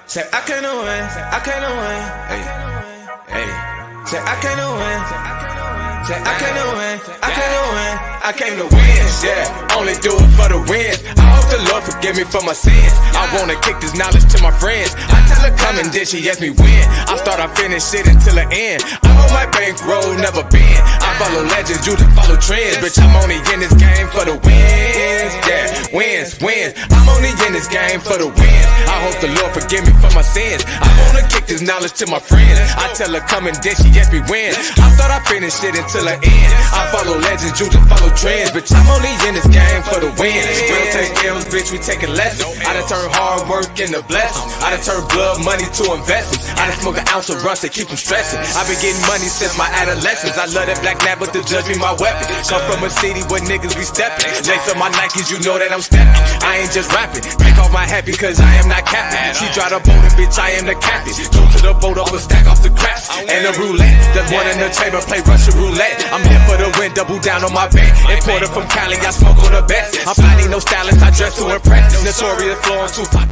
Say I can't win, I can't win. Hey, hey. Say I can't win. Say I can't win, I can't win. I came to win, yeah. Only do it for the wins. I hope the Lord forgive me for my sins. I wanna kick this knowledge to my friends. I tell her come and then she ask me when. I start, I finish it until the end. I'm on my bankroll, never been. I follow legends, you to follow trends. Bitch, I'm only in this game for the wins, yeah. Wins, wins. I'm only in this game for the wins. I hope the Lord forgive me for my sins. I wanna kick this knowledge to my friends. I tell her come and then she ask me when. I thought I finished it until the end. I follow legends, you to follow trends. Bitch, I'm only in this game for the wins. We don't take L's, bitch, we taking lessons. I done turn hard work into blessings. I done turn blood money to investments. I done smoke an ounce of rush to keep them stressing. I've been getting money since my adolescence. I love that black nap, but the judge me my weapon. Come from a city where niggas be stepping. Lace up my Nikes, you know that I'm stepping. I ain't just rapping. Take off my hat because I am not captain. She drive the boat and bitch, I am the captain. Go to the boat up and stack off the craps. And the roulette, the one in the chamber play Russian roulette. I'm here for the win, double down on my bet. Importer from Cali, I smoke on the best. I'm finding no stylist, I dress to impress. Notorious flowing too far.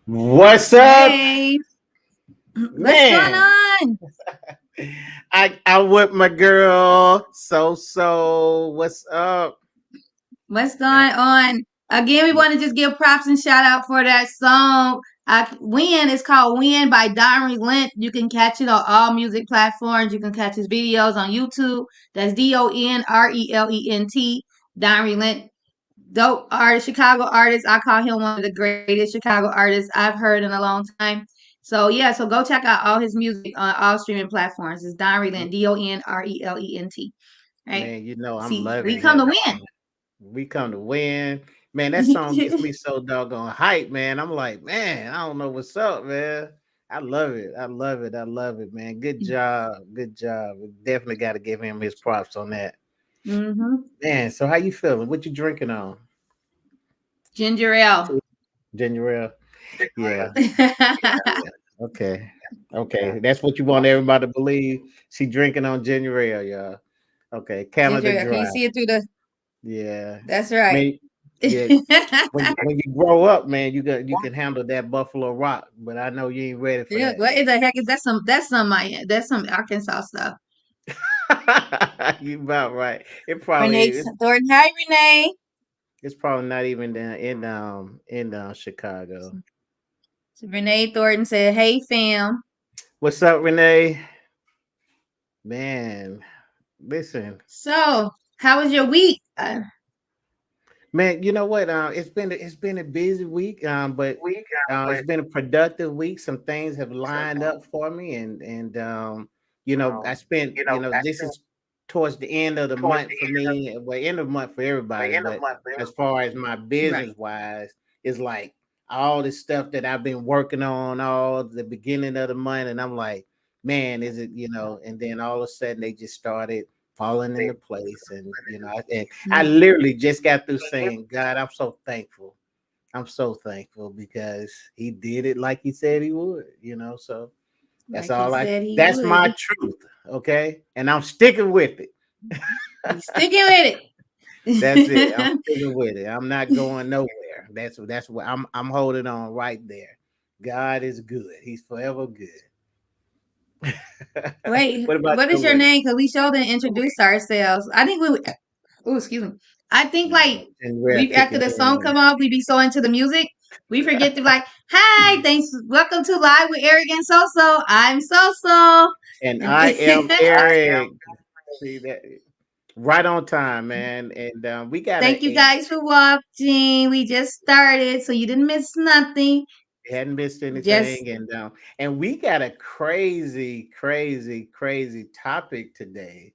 What's up, Hey, what's going man? on? I with my girl SoSo. What's up? What's going on? Again, we want to just give props and shout out for that song. Win. It's called Win by Don Relent. You can catch it on all music platforms. You can catch his videos on YouTube. That's DonRelent. Don Relent. Dope artist, Chicago artist. I call him one of the greatest Chicago artists I've heard in a long time. So yeah, so go check out all his music on all streaming platforms. It's Don Relent, DonRelent. Right? Man, you know I'm See, we loving come him. to win. We come to win. Man, that song gets me so doggone hype, man. I'm like, man, I don't know what's up, man. I love it. I love it. I love it, man. Good job. Good job. We definitely got to give him his props on that. Mm-hmm. Man, so how you feeling? What you drinking on? Ginger ale. Ginger ale. Yeah. Okay. Okay. That's what you want everybody to believe. She drinking on ginger ale, y'all. Okay. Ginger Canada ale. Can Dry. you see it through the? Yeah. That's right. Man, yeah. When you grow up, man, you can handle that Buffalo Rock, but I know you ain't ready for Yeah. that What yet. in the heck is that? That's some Arkansas stuff. You about right. Renee Thornton. Hi, Renee. It's probably not even down in Chicago. So Renee Thornton said, "Hey, fam." What's up, Renee? Man, listen. So, how was your week? Man, you know what? It's been a busy week, but it's been a productive week. Some things have lined up for me, and I spent this is towards the end of the month for me, well, end of the month for everybody. But as far as my Right. business wise, it's like all this stuff that I've been working on all the beginning of the month, and I'm like, man, is it And then all of a sudden they just started falling into place, and I literally just got through saying, God, I'm so thankful. I'm so thankful because he did it like he said he would. So that's Like he said he that's my would. truth. Okay. And I'm sticking with it. He's sticking with That's it. I'm it. sticking with it. I'm not going nowhere. That's what I'm holding on right there. God is good. He's forever good. Wait, What about what is your yours? name? Because we sure didn't introduce ourselves. I think we. Oh, excuse me. I think like And we're we after kicking the song in. come off, we be so into the music, we forget to be like, "Hi, thanks, welcome to Live with Eric and SoSo. I'm SoSo." And I am Eric. See that right on time, man. And we got Thank you guys for watching. We just started, so you didn't miss nothing. hadn't missed Just anything, and we got a crazy, crazy, crazy topic today.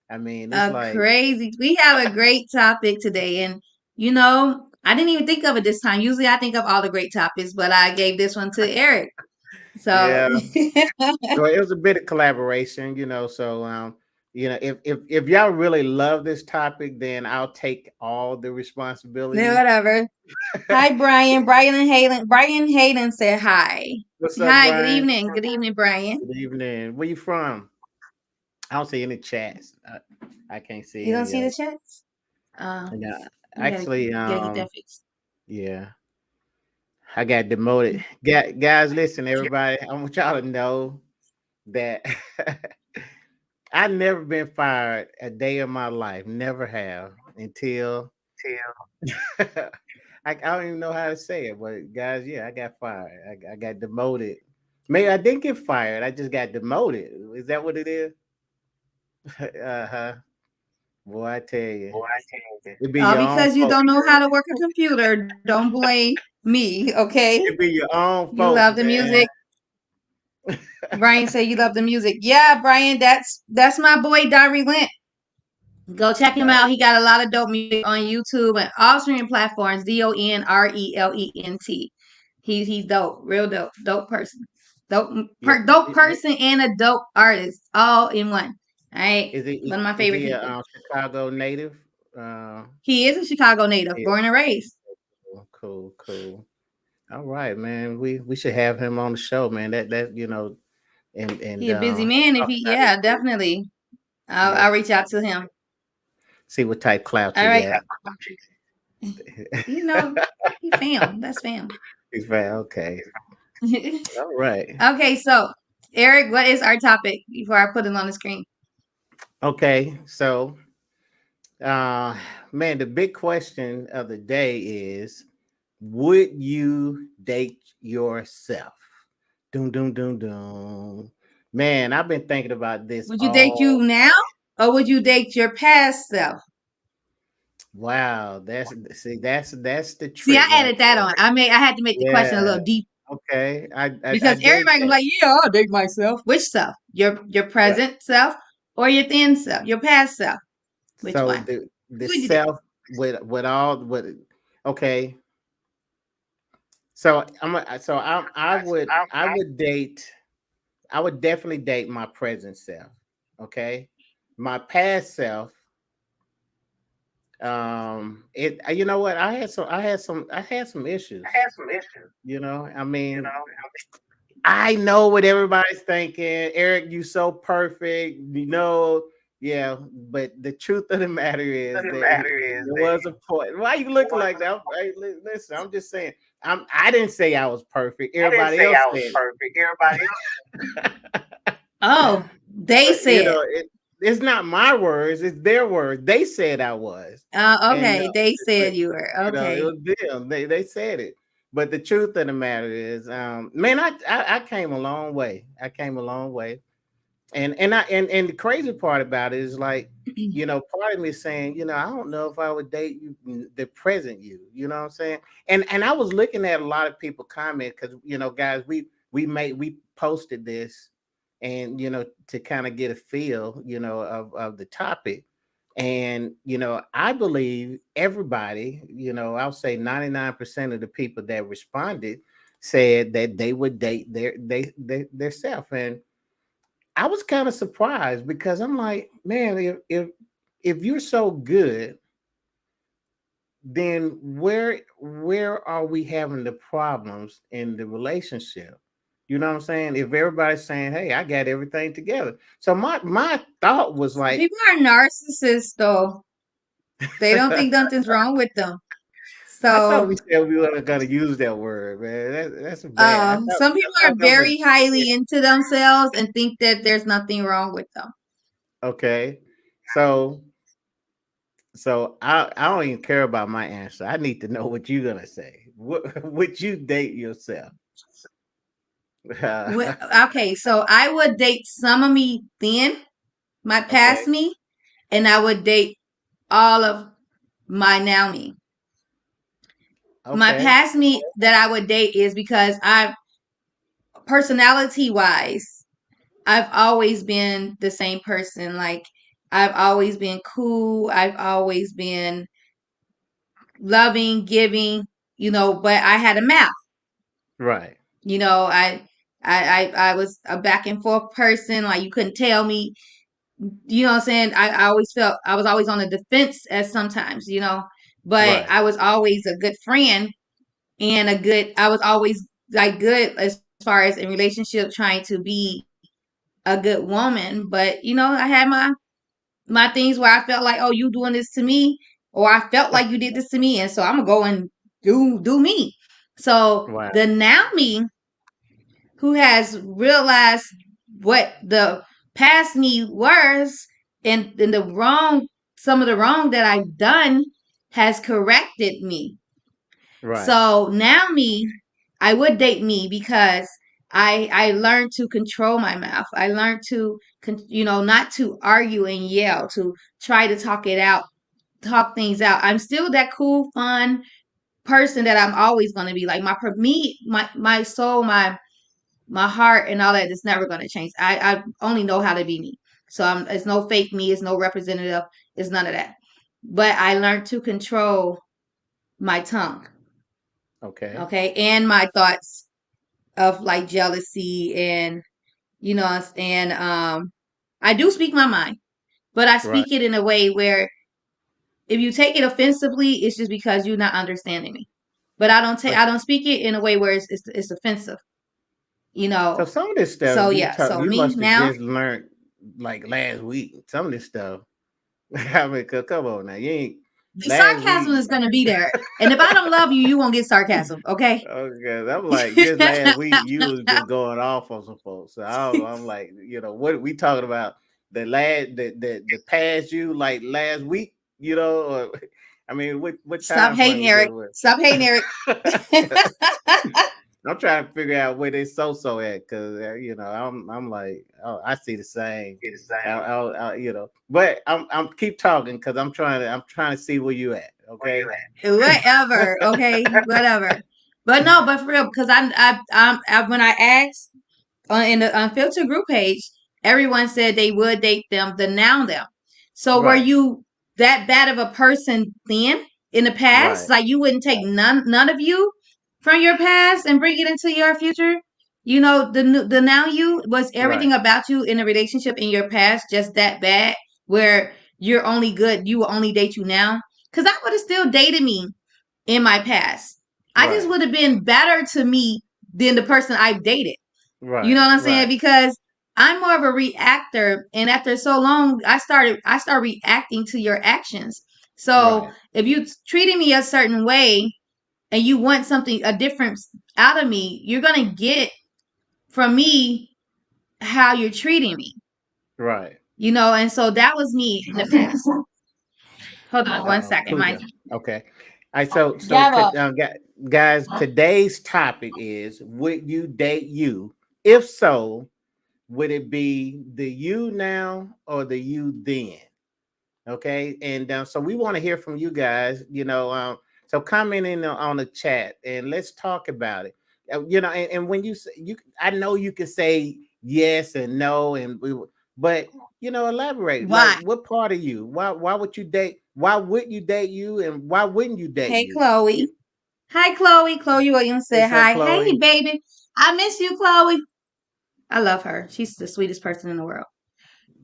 I mean, it's a like crazy. We have a great topic today, and I didn't even think of it this time. Usually, I think of all the great topics, but I gave this one to Eric. So, yeah. So it was a bit of collaboration. So if y'all really love this topic, then I'll take all the responsibility. whatever. Hi, Brian. Brian and Hayden. Brian Hayden said hi. What's up, Hi. Good Brian? evening. Good evening, Brian. Good evening. Where you from? I don't see any chats. I can't see You don't any see of the them. chats? Yeah, You actually, gotta get that fixed. yeah. I got demoted. Guys, listen, everybody. I want y'all to know that I never been fired a day of my life. Never have until I don't even know how to say it. But guys, yeah, I got fired. I got demoted. Maybe I didn't get fired. I just got demoted. Is that what it is? Uh-huh. Boy, I tell you, it be your own Because you folks. don't know how to work a computer, don't blame me, okay? It be your own You folks, love the music. man. Brian said you love the music. Yeah, Brian, that's my boy Don Relent. Go check him out. He got a lot of dope music on YouTube and all streaming platforms. DonRelent. He's dope, real dope, dope person, Yeah. dope person and a dope artist, all in one. All right, Is he one of my is favorite he people. a Chicago native? Uh, He is a Chicago native, yeah. born and raised. Cool, cool. All right, man. We should have him on the show, man. That and He a busy man. If talk he, about his yeah, music. definitely. Yeah. I'll reach out to him. See what type clout All you right, got. you know, he fam. That's fam. He's right. Okay. All right. Okay, so Eric, what is our topic before I put it on the screen? Okay. So, uh, man, the big question of the day is: would you date yourself? Doom, doom, doom, doom. Man, I've been thinking about this Would you date you all. now, or would you date your past self? Wow, that's the See, I trick right added that there. on. I had to make the question a Yeah. little deep Okay. I because dig everybody can be that. like, "Yeah, I'll date myself." Which self? Your Right. present self or your thin self? Your past self? Which So one? the Who would you date? self with all with okay. So I would definitely date my present self. Okay. My past self, it you know what? I had some issues. I mean, I know what everybody's thinking. Eric, you so perfect. Yeah. But the truth of the matter is that there was a point. Why you looking like that? Listen, I'm just saying. I didn't say I was perfect. Everybody else said Oh, they but said. it's not my words, it's their words. They said I was. And Okay, they but, said you were it okay. was them. They said it. But the truth of the matter is, man, I came a long way. I came a long way. And the crazy part about it is like, part of me is saying, I don't know if I would date you, the present you. You know what I'm saying? And I was looking at a lot of people comment because guys, we posted this, and to kind of get a feel, of the topic. And I believe everybody, I'll say 99% of the people that responded said that they would date their self. And I was kind of surprised because I'm like, man, if you're so good, then where are we having the problems in the relationship? You know what I'm saying? If everybody's saying, "Hey, I got everything together," so my thought was Some like, people are narcissists, though. They don't think I nothing's wrong with them. thought we So, said we weren't gonna use that word, man. That's bad. some people I are thought that was very highly into themselves and think that there's nothing wrong with them. okay. So I don't even care about my answer. I need to know what you're gonna say. Would you date yourself? Okay, so I would date some of me then, my past Okay. me, and I would date all of my now me. My Okay. past me that I would date is because personality wise, I've always been the same person. Like, I've always been cool. I've always been loving, giving, but I had a mouth. Right. You know, I was a back and forth person. Like, you couldn't tell me, what I'm saying? I always felt I was always on the defense at sometimes, but Right. I was always a good friend and I was always like good as far as in relationship trying to be a good woman. But, I had my things where I felt like, oh, you doing this to me, or I felt like you did this to me, and so I'm gonna go and do me. So Wow. the now me who has realized what the past me was, and the wrong, some of the wrong that I've done has corrected me. Right. So now me, I would date me because I learned to control my mouth. I learned to not to argue and yell, to try to talk it out, talk things out. I'm still that cool, fun person that I'm always going to be. Like my soul, my heart, and all that is never going to change. I only know how to be me. So it's no fake me. It's no representative. It's none of that. But I learned to control my tongue. Okay. Okay, and my thoughts of like jealousy, and and I do speak my mind, but I Right. speak it in a way where if you take it offensively, it's just because you're not understanding me. But But I don't speak it in a way where it's offensive, you so know. some of this stuff So yeah, so you me must have now, just learned like last week. Some of this stuff. I mean, come on now. You ain't the last sarcasm week. is gonna be there. And if I don't love you, you won't get sarcasm, okay? Okay, I'm like just last week you was just going off on some folks. So I'm like, what we talking about? The past you like last week, or I mean, what Stop time frame hating, we Eric. dealing with? Stop hating, Eric. I'm trying to figure out where they so at because I'm like, oh, I see the same. But I'm keep talking because I'm trying to see where you at. Okay. Whatever, okay, whatever. But no, but for real, because when I asked in the unfiltered group page, everyone said they would date them, the now them. So were Right. you that bad of a person then in the past? Right. Like you wouldn't take none of you from your past and bring it into your future? The now you, was everything Right. about you in a relationship in your past just that bad where you're only good, you will only date you now? Because I would have still dated me in my past. I just Right. would have been better to me than the person I've dated. You know Right. what I'm saying? Right. Because I'm more of a reactor, and after so long, I start reacting to your actions. So Right. if you treating me a certain way and you want something a difference out of me, you're gonna get from me how you're treating me. Right. And so that was me in the past. Hold on one second, Who's Mike. that? Okay. All right. So Gabo. guys, today's topic is: would you date you? If so, would it be the you now or the you then? Okay, and so we want to hear from you guys. So comment in on the chat and let's talk about it. And when you say I know you can say yes and no, but elaborate. Like, Why? what part of you? Why would you date? Why would you date you, and why wouldn't you date Hey, you? Chloe. Hi, Chloe. Chloe Williams said What's up, hi. Hey, Chloe? baby. I miss you, Chloe. I love her. She's the sweetest person in the world.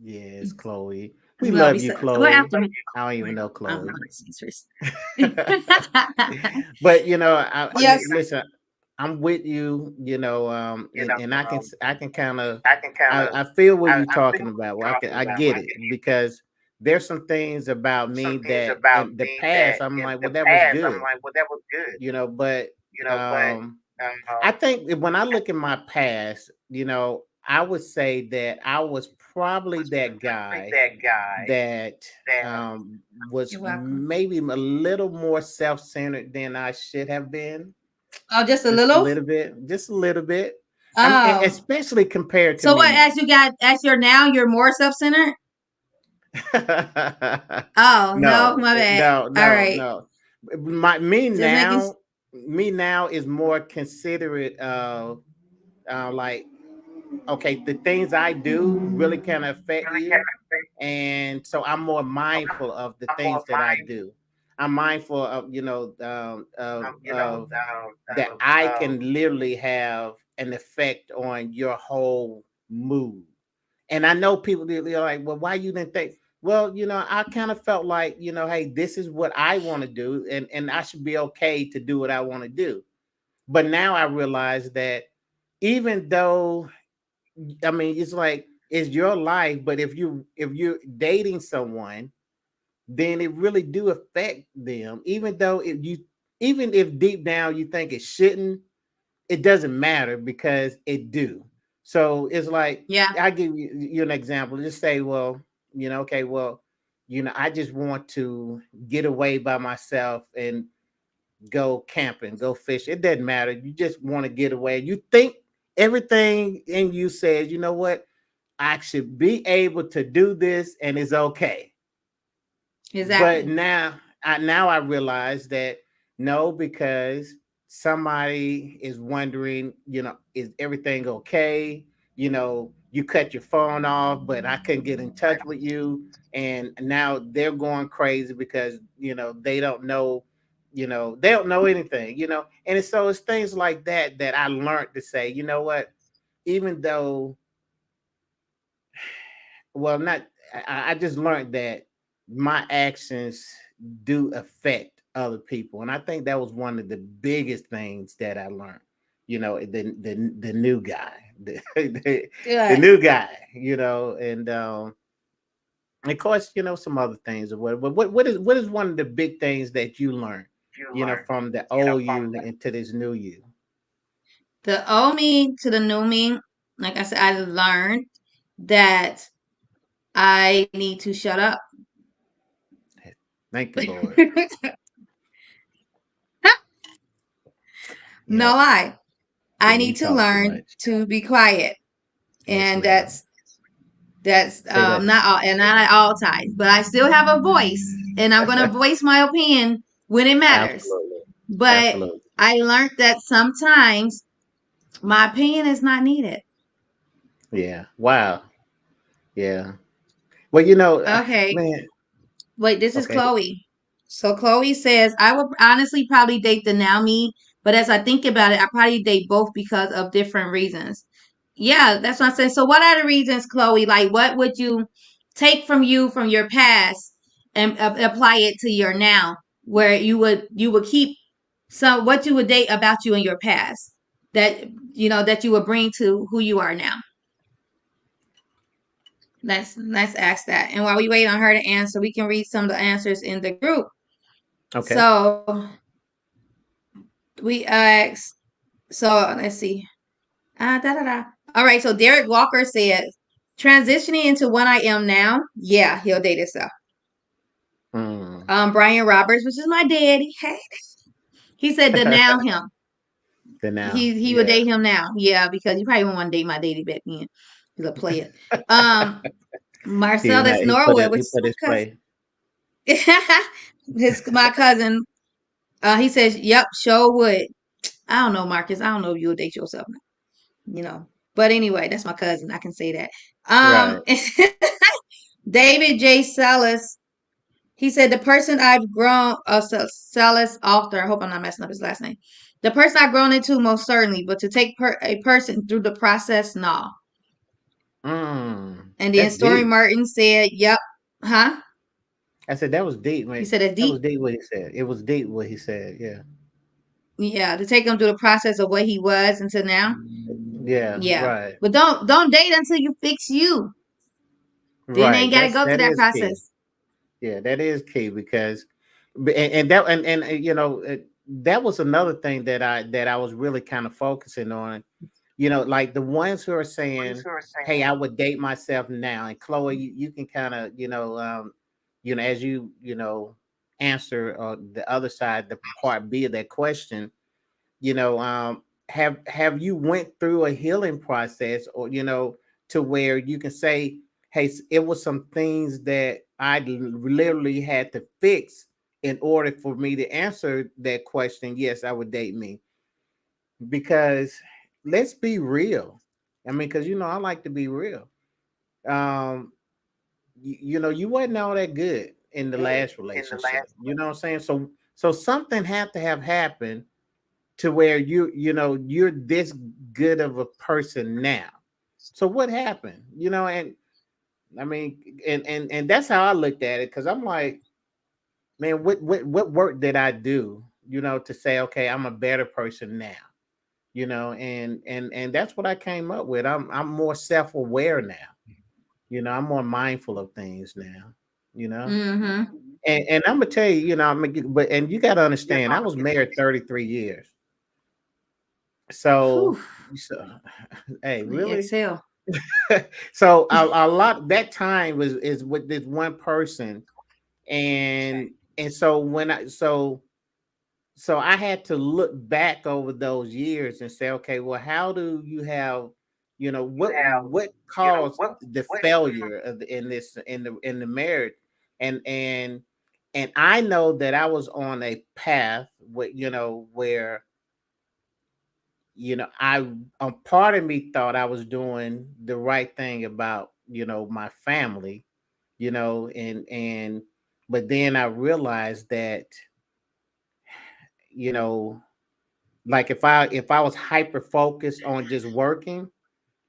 Yes, Chloe. We Love love you you, so. Go Chloe. after me. I don't even know I'm Chloe. not serious. But Yes. listen, I'm with you, and I can kind of I feel what you're talking about. Well, I get it because there's some things about me that in the past I'm like, well, that was good, but um I think when I look at my past, I would say that I was probably that guy that was You're welcome. maybe a little more self-centered than I should have been. Oh, just a Just a little? little bit, just a little bit. I mean, Oh. especially compared to So me what, now. as you're now, you're more self-centered? Oh, no, No, my bad. no, All no, right. no. My me Just making now, me now is more considerate of like, okay, the things I do really can affect you. And so I'm more mindful of the things that I do. I'm mindful of, of that I can literally have an effect on your whole mood. And I know people, they're like, well, why you didn't think? Well, I kind of felt like, hey, this is what I want to do, and I should be okay to do what I want to do. But now I realize that even though, I mean, it's like it's your life, but if you're dating someone, then it really do affect them. Even though even if deep down you think it shouldn't, it doesn't matter because it do. So it's like Yeah, I give you an example. Just say, well, okay, well, I just want to get away by myself and go camping, go fish. It doesn't matter. You just want to get away. You think everything in you says, you know what? I should be able to do this and it's okay. But exactly. now I realize that no, because somebody is wondering, is everything okay? You cut your phone off, but I couldn't get in touch with you. And now they're going crazy because they don't know anything. And it's things like that that I learned to say, you know what, even though, well, not I just learned that my actions do affect other people, and I think that was one of the biggest things that I learned. The new guy, the Good. new guy, and of course, some other things. What is one of the big things that you learned, from the old you into this new you? The old me to the new me, like I said, I learned that I need to shut up. Thank you, Lord. No Yep. lie. I Yeah, need you to talk too learn much. to be quiet. Yes, And ma'am. that's Say that. not all, and not at all times, but I still have a voice, and I'm gonna voice my opinion when it matters. Absolutely. But Absolutely. I learned that sometimes my opinion is not needed. Yeah. Wow. Yeah. Well, Okay, man. wait, this is Okay. Chloe. So Chloe says, I would honestly probably date the now me, but as I think about it, I probably date both because of different reasons. Yeah, that's what I'm saying. So what are the reasons, Chloe? Like, what would you take from your past and apply it to your now, where you would keep some what you would date about you in your past that that you would bring to who you are now. Let's ask that. And while we wait on her to answer, we can read some of the answers in the group. Okay. So we asked. So let's see. Da da da. All right. So Derek Walker says, transitioning into what I am now. Yeah, he'll date himself. Hmm. Brian Roberts, which is my daddy. Hey, he said the now him. Then now, He would yeah. date him now. Yeah, because you probably wouldn't want to date my daddy back then. He's a player. Um, He did not. Marcellus He put Norwood, it. which He is put his my play. cousin. My cousin. He says, "Yep, sure would." I don't know, Marcus. I don't know if you'll date yourself now. But anyway, that's my cousin. I can say that. Right. David J. Salas. He said the person I've grown. Salas author. I hope I'm not messing up his last name. The person I've grown into, most certainly, but to take a person through the process, no. And then That's Story deep. Martin said, "Yep, huh?" I said that was deep, He man. said it's That was deep. deep what he said. It was deep what he said. Yeah. Yeah, to take him through the process of what he was until now. Yeah. Yeah, Right. but don't date until you fix you. Then they ain't Right. got to That's go through that that is key. process. Yeah, that is key because, that was another thing that I was really kind of focusing on. Like the ones who are saying, "Hey, I would date myself now," and Chloe, you can kind of, as answer the other side, the part B of that question. Have you went through a healing process, or to where you can say, hey, it was some things that I literally had to fix in order for me to answer that question. Yes, I would date me, because let's be real. I mean, because I like to be real. um you wasn't all that good in the last relationship. You know what I'm saying? So something had to have happened to where you're this good of a person now. So what happened? And I mean, and that's how I looked at it, because I'm like, man, what work did I do? To say, okay, I'm a better person now. And that's what I came up with. I'm more self aware now. I'm more mindful of things now. You know. Mm-hmm. and I'm gonna tell you, but and you got to understand, I was married 33 years. So, Whew. so hey, really? Exhale. So a lot that time was is with this one person, and so so I had to look back over those years and say, okay, well, how do you have, what caused the failure in this in the marriage, and and and I know that I was on a path with, where I part of me thought I was doing the right thing about my family, and but then I realized that you know like if I was hyper focused on just working,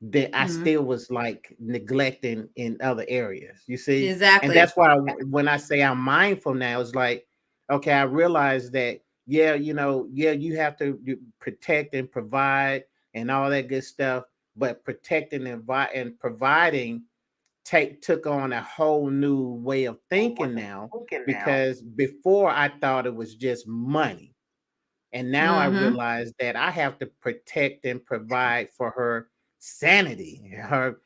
then I Mhm. still was like neglecting in other areas. You see, and Exactly. that's why when I say I'm mindful now, it's like, okay, I realize that yeah, yeah, you have to protect and provide and all that good stuff, but protecting and providing took on a whole new way of thinking now, because before I thought it was just money, and now I Mm-hmm. realize that I have to protect and provide for her sanity, her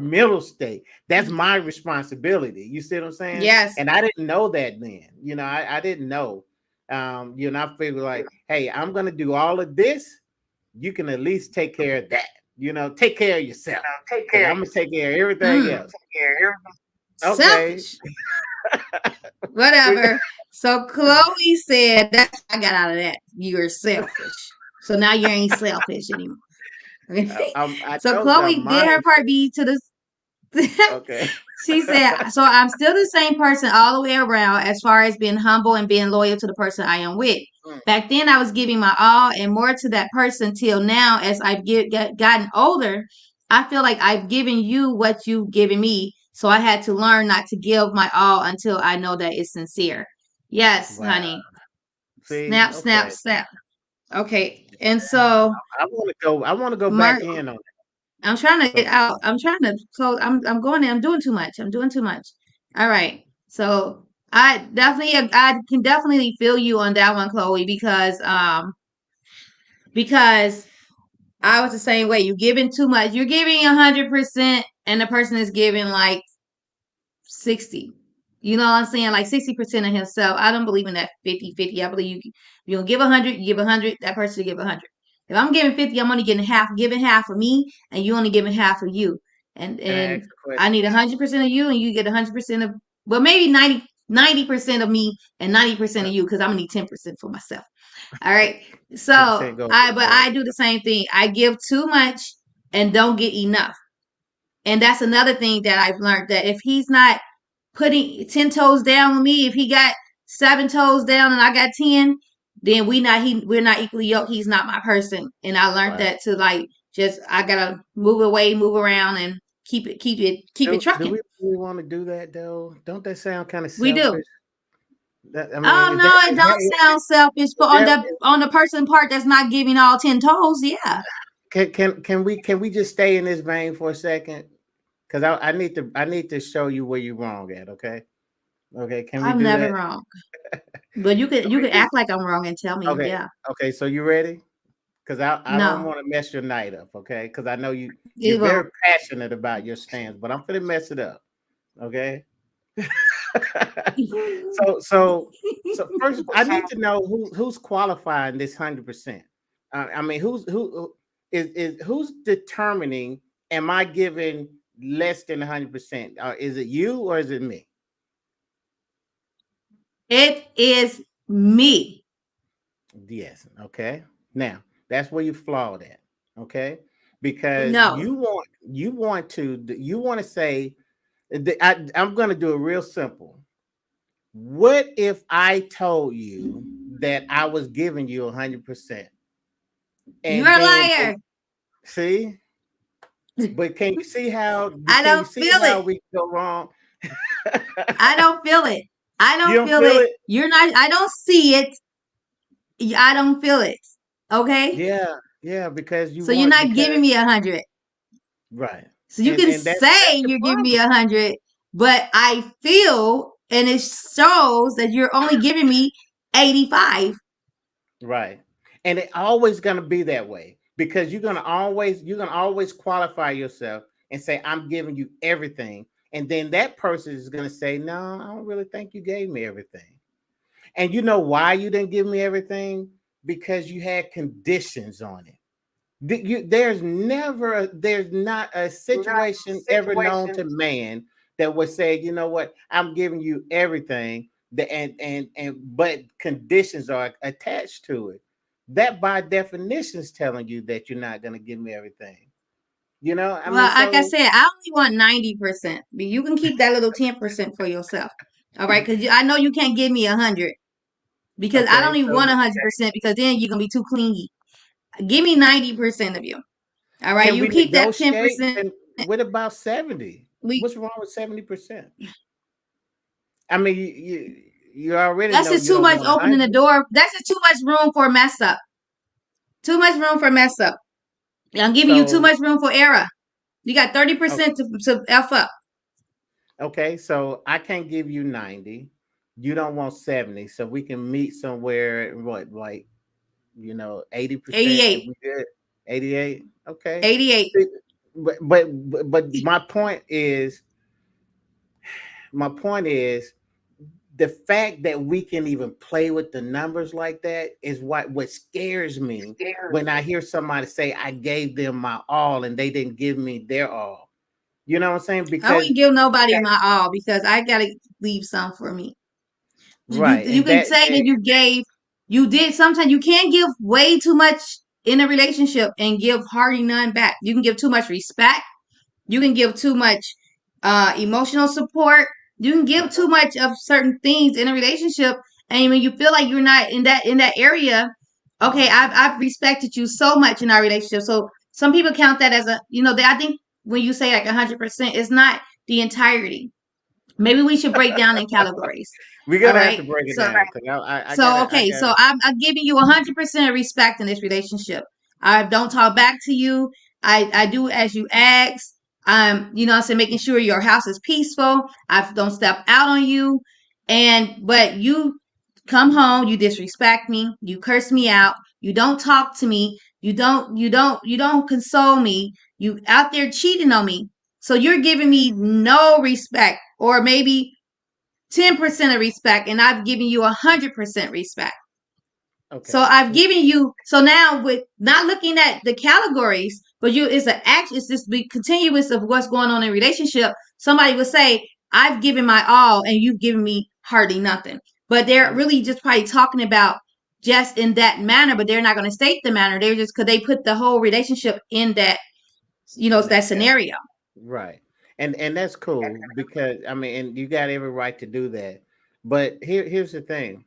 mental state. That's my responsibility. You see what I'm saying? Yes. And I didn't know that then. I didn't know. I figured like, hey, I'm gonna do all of this. You can at least take care of that. Take care of yourself. Because I'm gonna take care of everything Mm. else. Okay. Selfish. Whatever. So Chloe said, "That's what I got out of that. You're selfish. So now you ain't selfish anymore." I So told you I'm Chloe did her part mindful. B to the. Okay. She said, "So I'm still the same person all the way around, as far as being humble and being loyal to the person I am with. Mm, Back then, I was giving my all and more to that person. Till now, as I've gotten older, I feel like I've given you what you've given me. So I had to learn not to give my all until I know that it's sincere." Yes, wow. honey. See, Snap, snap, okay. snap. Okay, and so I want to go. I want to go back Mark, in on it. I'm trying to get So out. I'm trying to close. I'm going there. I'm doing too much. I'm doing too much. All right. So I can definitely feel you on that one, Chloe, because I was the same way. You're giving too much. You're giving 100%, and the person is giving like 60. You know what I'm saying? Like 60% of himself. I don't believe in that 50-50. I believe you give 100, you give 100, that person will give 100. If I'm giving 50, I'm only giving half of me, and you only giving half of you. And can I ask and a I need question? 100% of you, and you get 100% of, well, maybe 90% of me and 90% of you, because I'm gonna need 10% for myself. All right. 10% So go a I long but way. I do the same thing. I give too much and don't get enough. And that's another thing that I've learned, that if he's not putting 10 toes down with me, if he got 7 toes down and I got 10, then we're not equally yoked. He's not my person. And I learned Wow. that to like just I gotta move away, move around, and keep it Do trucking. we really want to do that though? Don't that sound kind of We do. selfish? I mean, No, it don't sound selfish, but is that on the person part that's not giving all 10 toes, yeah. can we just stay in this vein for a second? Because I need to show you where you're wrong at. Okay. Okay. Can we I'm do never that? wrong. But Can you we can do? act like I'm wrong and tell me, Okay. yeah. Okay. So you ready? Because I don't No. want to mess your night up, okay? Because I know you're It very won't. passionate about your stance, but I'm gonna mess it up, okay? so so so first, I need to know who's qualifying this 100%. I mean, who's determining? Am I giving less than 100%? Is it you or is it me? It is me. Yes. Okay. Now that's where you flawed at. Okay, because No. you want to say I'm going to do it real simple. What if I told you that I was giving you 100%, You're and a then liar. see? But can you see how? I Can you don't see feel how it. we go wrong? I don't feel it. I You don't don't feel feel it. it? You're not, I don't see it. I don't feel it. Okay? Yeah, yeah, because you So you're want not because giving me 100. right, So you and can and say that's the you're giving me problem. 100, but I feel and it shows that you're only giving me 85. Right. And it always gonna be that way because you're gonna always qualify yourself and say, I'm giving you everything. And then that person is gonna say, no, I don't really think you gave me everything. And you know why you didn't give me everything? Because you had conditions on it. There's not a situation ever known to man that would say, you know what, I'm giving you everything, but conditions are attached to it. That by definition is telling you that you're not going to give me everything. You know, I Well, mean, like I so said, I only want 90%. But you can keep that little 10% for yourself. All right, because I know you can't give me 100 because I don't okay, even so want 100% because then you're gonna be too clingy. Give me 90% of you. All right, can you we keep that negotiate? 10%. And what about 70? We What's wrong with 70%? I mean, you already That's know just you too don't much want opening the 100. door. That's just too much room for a mess up. Too much room for mess up. I'm giving you too So much room for error. You got o- 30% to F up. okay, so I can't give you 90. You don't want 70, so we can meet somewhere. What, like, 80%? If 88. we good, 88. Okay. 88. See, but my point is the fact that we can even play with the numbers like that is what scares me when I hear somebody say I gave them my all and they didn't give me their all. You know what I'm saying? I Because wouldn't give nobody my all because I gotta leave some for me. right, You and can that, say that you did. Sometimes you can't give way too much in a relationship and give hardly none back. You can give too much respect. You can give too much emotional support. You can give too much of certain things in a relationship, and when you feel like you're not in that area, okay, I've respected you so much in our relationship. So some people count that as I think when you say like 100%, it's not the entirety. Maybe we should break down in categories. we're All gonna have right. to break it So down because I so gotta I okay, so gotta I'm giving you 100% of respect in this relationship. I don't talk back to you. I do as you ask. I'm saying making sure your house is peaceful. I don't step out on you. But you come home, you disrespect me, you curse me out, you don't talk to me, you don't console me, you out there cheating on me. So you're giving me no respect, or maybe 10% of respect, and I've given you 100% respect. So okay. I've given you. So now, with not looking at the categories, but it's an act. It's this be continuous of what's going on in a relationship. Somebody would say, "I've given my all, and you've given me hardly nothing." But they're really just probably talking about just in that manner. But they're not going to state the manner. They're just because they put the whole relationship in that In that that cat. scenario. Right. And that's cool because I mean, and you got every right to do that. But here's the thing.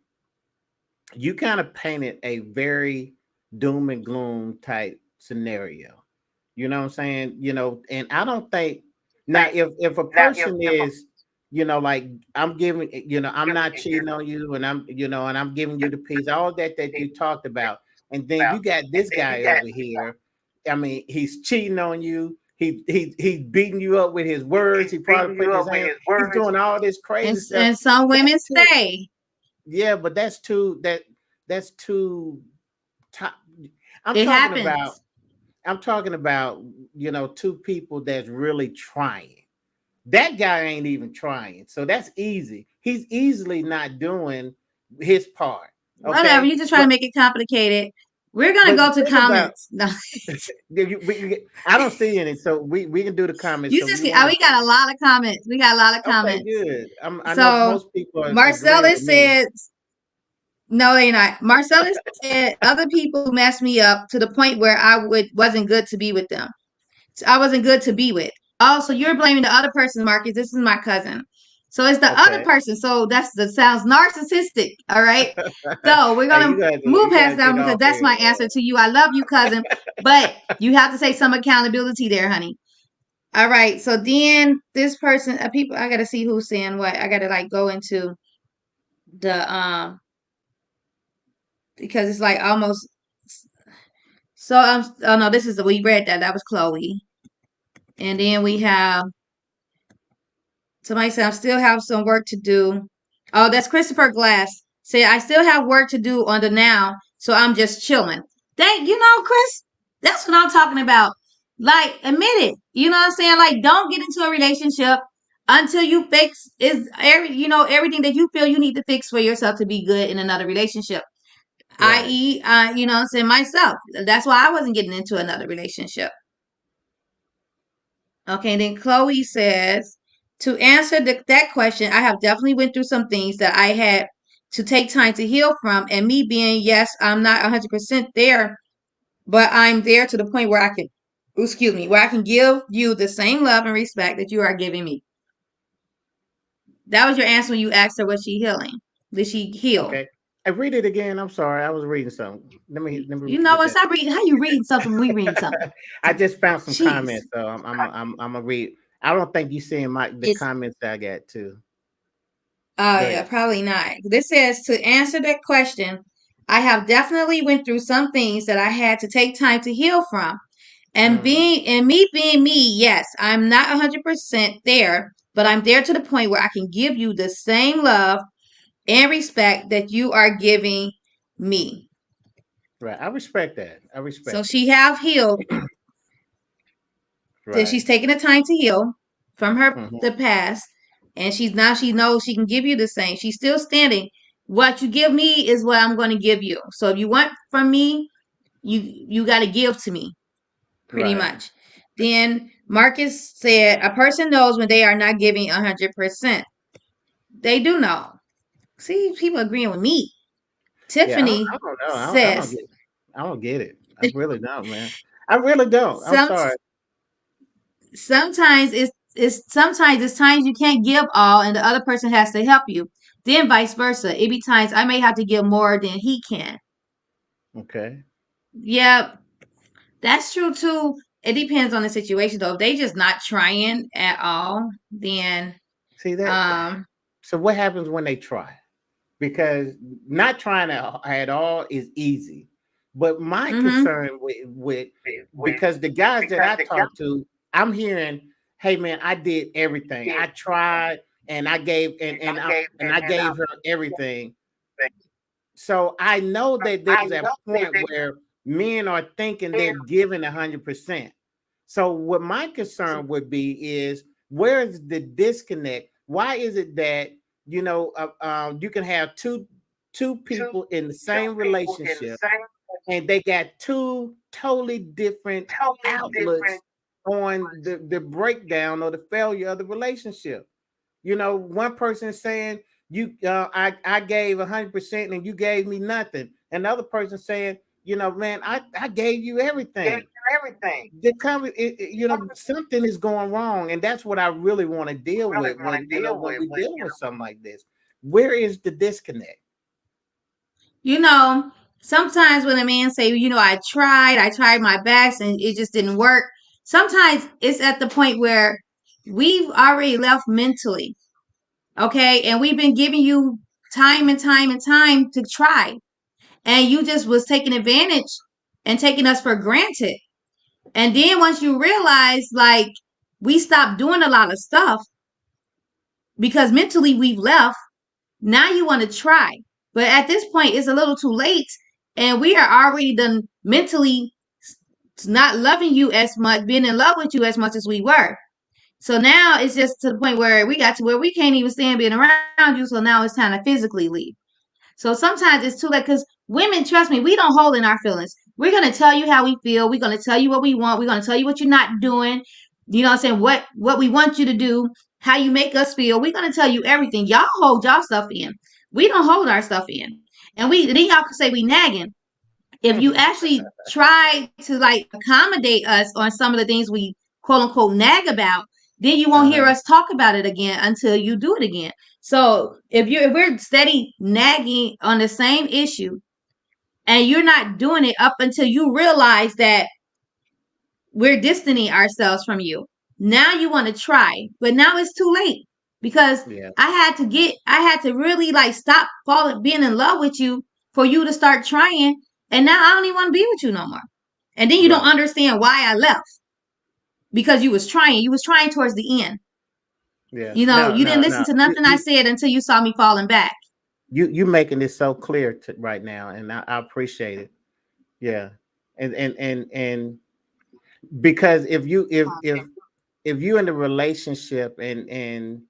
You kind of painted a very doom and gloom type scenario. You know what I'm saying? And I don't think now if a person is, like I'm giving, I'm not cheating on you and I'm giving you the peace, all that you talked about, and then you got this guy over here. I mean, he's cheating on you. He's beating you up with his words. He probably putting his hands. He's doing all this And crazy stuff. and some women That's too. stay. Yeah, but that's too top. I'm It talking about happens. I'm talking about two people that's really trying. That guy ain't even trying. So that's easy. He's easily not doing his part. Whatever. Okay? You just try to But make it complicated. We're gonna but go to think about comments. No. I don't see any, so we can do the comments You because just we want to we got a lot of comments. We got a lot of okay, comments. good. I know So most people are agreeing with Marcellus me. said, no, they not. Marcellus said other people messed me up to the point where wasn't good to be with them. I wasn't good to be with. Oh, so you're blaming the other person, Marcus. This is my cousin. So it's the other Okay. person. So that sounds narcissistic. All right. So we're Hey, gonna move you past gotta that get one because off that's here, my answer to you. I love you, cousin, but you have to take some accountability there, honey. All right. So then this person, people, I gotta see who's saying what. I gotta like go into the because it's like almost. So oh no, this is, we read that. That was Chloe, and then we have. Somebody said I still have some work to do. Oh, that's Christopher Glass. Say I still have work to do on the now, so I'm just chilling. Chris, that's what I'm talking about. Like, admit it. You know what I'm saying? Like, don't get into a relationship until you fix everything that you feel you need to fix for yourself to be good in another relationship. Right. I.e., you know what I'm saying, myself. That's why I wasn't getting into another relationship. Okay, then Chloe says, to answer that question, I have definitely went through some things that I had to take time to heal from. And me being, yes, I'm not 100% there, but I'm there to the point where where I can give you the same love and respect that you are giving me. That was your answer when you asked her, was she healing? Did she heal? Okay. I read it again. I'm sorry. I was reading something. Let me You know get what? that. Stop reading. How you reading something when we reading something? I just found some Jeez. comments, so I'm gonna read. I don't think you seeing the It's comments that I got too. Oh Go yeah, ahead. probably not. This says to answer that question, I have definitely went through some things that I had to take time to heal from. Mm, And me being me, yes, I'm not 100% there, but I'm there to the point where I can give you the same love and respect that you are giving me. right. I respect that. I So respect it. she have healed. That Right. she's taking the time to heal from her Hmm. the past, and she knows she can give you the same. She's still standing. What you give me is what I'm going to give you. So if you want from me, you got to give to me, pretty Right. much. Then Marcus said, a person knows when they are not giving 100%. They do know. See, people agreeing with me. Yeah. Tiffany I don't know. I don't says, get. I don't get it. I really don't, man. I really don't. I'm some sorry. sometimes it's times you can't give all and the other person has to help you. Then vice versa. It be times I may have to give more than he can. Okay. Yeah, that's true too. It depends on the situation though. If they just not trying at all, then See that? um So what happens when they try? Because not trying at all is easy. But my mhm. concern with because the guys that I talk to, I'm hearing, hey man, I did everything. I tried and I gave and I gave her everything. So I know that there's a point where men are thinking they're giving 100%. So what my concern would be is where is the disconnect? Why is it that you can have two people in the same relationship and they got two totally different outlooks on the breakdown or the failure of the relationship? One person saying I gave 100% and you gave me nothing, and the other person saying, man, I gave you everything. Something is going wrong, and that's what I really want to deal with when we're dealing with something like this. Where is the disconnect? You know, sometimes when a man say, I tried my best and it just didn't work. Sometimes it's at the point where we've already left mentally, okay? And we've been giving you time and time and time to try. And you just was taking advantage and taking us for granted. And then once you realize, like, we stopped doing a lot of stuff because mentally we've left, now you want to try. But at this point, it's a little too late. And we are already done mentally not loving you as much, being in love with you as much as we were. So now it's just to the point where we got to where we can't even stand being around you. So now it's time to physically leave. So sometimes it's too late because women, trust me, we don't hold in our feelings. We're gonna tell you how we feel. We're gonna tell you what we want. We're gonna tell you what you're not doing. You know what I'm saying? What we want you to do, how you make us feel. We're gonna tell you everything. Y'all hold y'all stuff in. We don't hold our stuff in. And then y'all can say we nagging. If you actually try to like accommodate us on some of the things we quote unquote nag about, then you won't hear Uh-huh. us talk about it again until you do it again. So if we're steady nagging on the same issue and you're not doing it up until you realize that we're distancing ourselves from you, now you want to try, but now it's too late because Yeah. I had to really like stop being in love with you for you to start trying, and now I don't even want to be with you no more. And then you don't Right. understand why I left because you was trying towards the end. Yeah. You know, No, you no, didn't listen no. to nothing I said until you saw me falling back. You making this so clear right now, and I appreciate it. Yeah. And because if you in a relationship and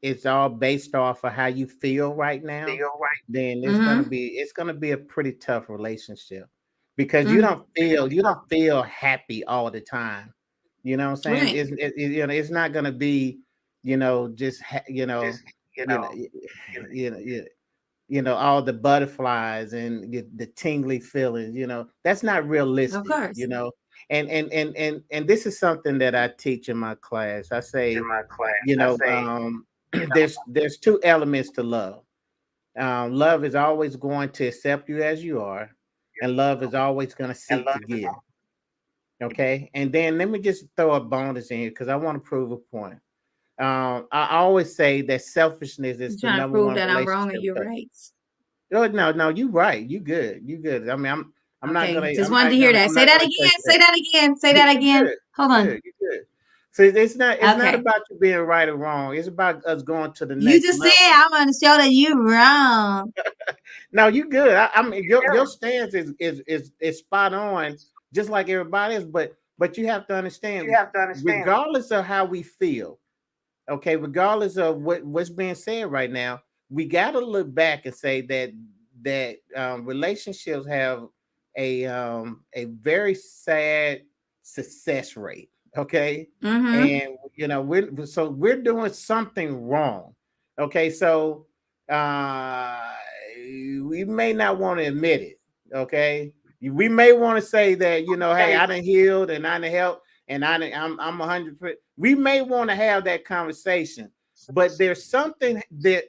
it's all based off of how you feel right now, then Mm-hmm. it's gonna be a pretty tough relationship because Mm. you don't feel happy all the time. You know what I'm saying? Right. You know it's not gonna be just you know you know you, you know all the butterflies and the tingly feelings. That's not Of realistic. course. And this is something that I teach in my class. I say there's two elements to love. Love is always going to accept you as you are, and love is always going to seek to give. Okay, and then let me just throw a bonus in here because I want to prove a point. I always say that selfishness is You're the trying to number prove one that I'm wrong and relationship you're killer. right. Oh, no, no, you right. You good. You good. I mean, Okay. Just wanted to hear that. I'm Say not that gonna again. take Say that. that again. Say You that you again. good. Hold You on. good. You good. So it's not Okay. about you being right or wrong. It's about us going to the You next just said level. I'm gonna show that you wrong. No, you good. I mean, your stance is spot on, just like everybody else. But you have to understand, regardless of how we feel, okay, regardless of what's being said right now, we got to look back and say that relationships have a very sad success rate. Okay, Mm-hmm. and we're doing something wrong. Okay, so uh we may not want to admit it. Okay, we may want to say that hey, I done healed and I done helped and I'm 100%. We may want to have that conversation, but there's something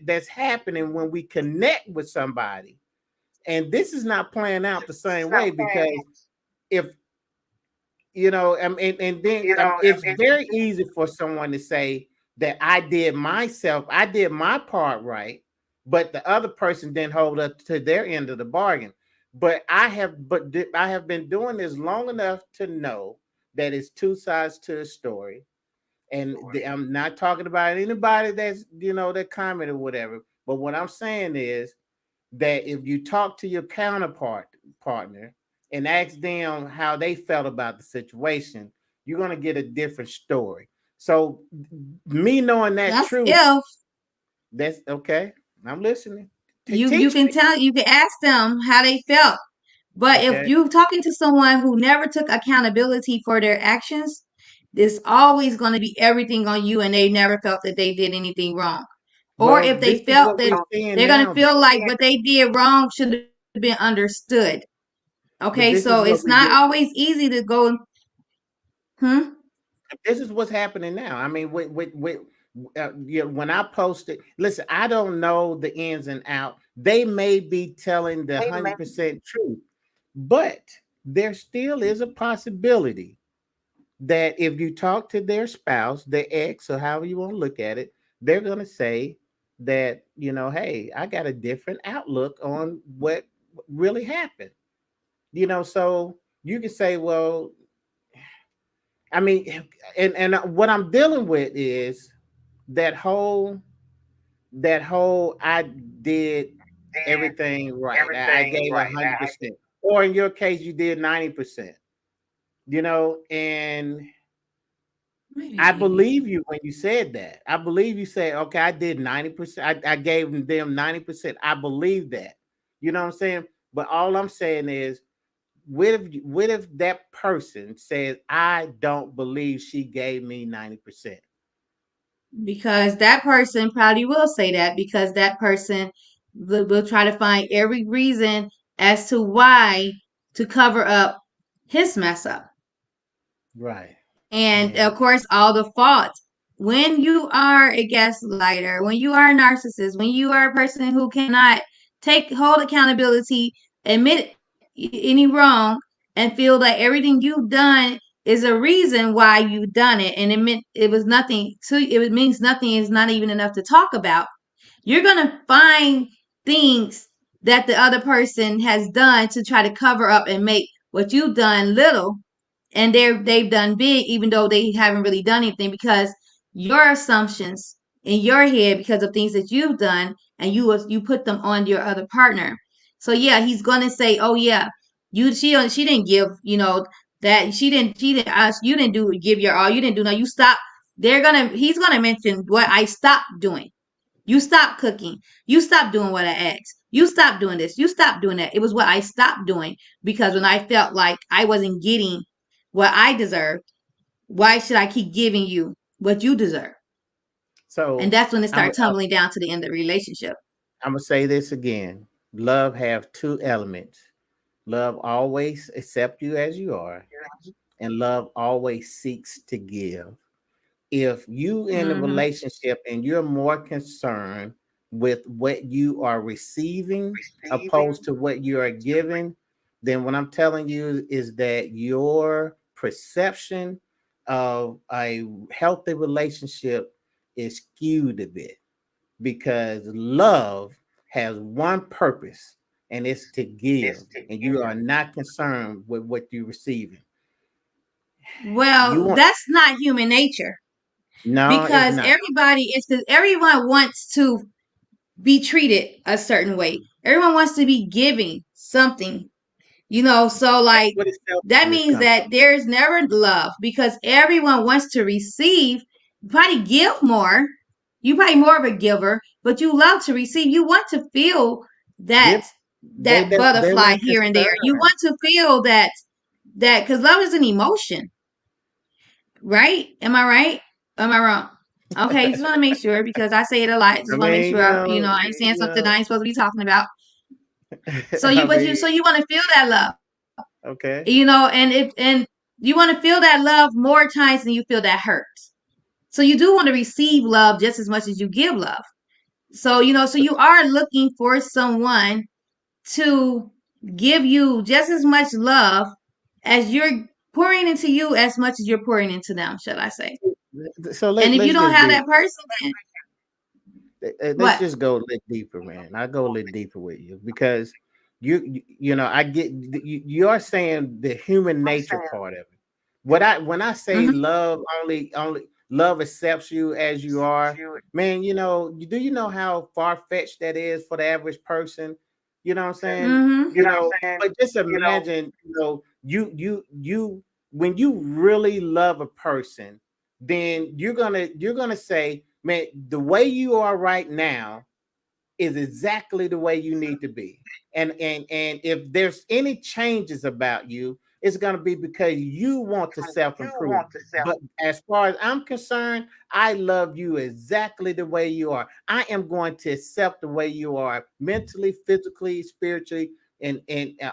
that's happening when we connect with somebody, and this is not playing out the same way because if and then it's very easy for someone to say that I did my part right, but the other person didn't hold up to their end of the bargain. I have been doing this long enough to know that it's two sides to a story. And I'm not talking about anybody that's that comment or whatever. But what I'm saying is that if you talk to your partner and ask them how they felt about the situation, you're gonna get a different story. So me knowing that That's truth, if that's okay. I'm listening. you Teach can me. tell you can ask them how they felt. But if Okay. you talking to someone who never took accountability for their actions, there's always going to be everything on you and they never felt that they did anything wrong. Or Well, if this they is felt what that we're seeing they're going to now, feel though. like what they did wrong should have been understood. Okay, But so this is it's what we not get. always easy to go, hmm? This is what's happening now. I mean, when I posted, listen, I don't know the ins and out. They may be telling the 100% truth, but there still is a possibility that if you talk to their spouse, their ex, or however you want to look at it, they're going to say that hey, I got a different outlook on what really happened. So you can say, well, I mean, and what I'm dealing with is that whole I did everything right. I gave 100%, or in your case, you did 90%. And I Right. believe you when you said that. I believe you said, okay, I did 90%. I gave them 90%. I believe that. You know what I'm saying? But all I'm saying is, what if that person says, I don't believe she gave me 90%? Because that person probably will say that because that person will try to find every reason as to why to cover up his mess up. Right. And And of course, all the fault. When you are a gaslighter, when you are a narcissist, when you are a person who cannot hold accountability, admit any wrong, and feel that everything you've done is a reason why you've done it, and it was nothing to it means nothing is not even enough to talk about. You're gonna find things that the other person has done to try to cover up and make what you've done little and they've done big even though they haven't really done anything, because your assumptions in your head, because of things that you've done, and you put them on your other partner. So yeah, he's gonna say, oh yeah, she didn't give, that she didn't ask, you didn't do give your all, you didn't do no, you stopped. He's gonna mention what I stopped doing. You stopped cooking. You stopped doing what I asked. You stopped doing this. You stopped doing that. It was what I stopped doing, because when I felt like I wasn't getting what I deserved, why should I keep giving you what you deserve? And So that's when it I'm starts tumbling down to the end of the relationship. I'm gonna say this again. Love have two elements. Love always accept you as you are, and love always seeks to give. If you in a Mm-hmm. relationship and you're more concerned with what you are receiving opposed to what you are giving, then what I'm telling you is that your perception of a healthy relationship is skewed a bit, because love has one purpose, and it's to give, and you are not concerned with what you're receiving. You Well, want that's not human nature, no, it's because not. everyone wants to be treated a certain way. Everyone wants to be giving something. So That's like where the that selfishness means comes that from. there's never love, because everyone wants to receive. You probably give more. You probably more of a giver, but you love to receive. You want to feel Give that they butterfly weren't here and there. You concerned. want to feel that because love is an emotion, right? Am I right? Am I wrong? Okay, just want to make sure, because I say it a lot. I Just want to make mean, sure I ain't saying something I ain't supposed to be talking about. I mean, So you want to feel that love. okay. And you want to feel that love more times than you feel that hurt. So you do want to receive love just as much as you give love. So So, you are looking for someone to give you just as much love as you're pouring into you, as much as you're pouring into them, should I say. so And if you let's don't just have be that person, then let's what? just go a little deeper, man. I go a little deeper with you, because I get you're saying the human nature part of it. When I say Hmm. love only love accepts you as you are, man, do you know how far fetched that is for the average person? You know what I'm saying? Hmm. But just imagine, you when you really love a person, then you're gonna say, man, the way you are right now is exactly the way you need to be. And if there's any changes about you, it's going to be because you want to self-improve. But as far as I'm concerned, I love you exactly the way you are. I am going to accept the way you are, mentally, physically, spiritually, and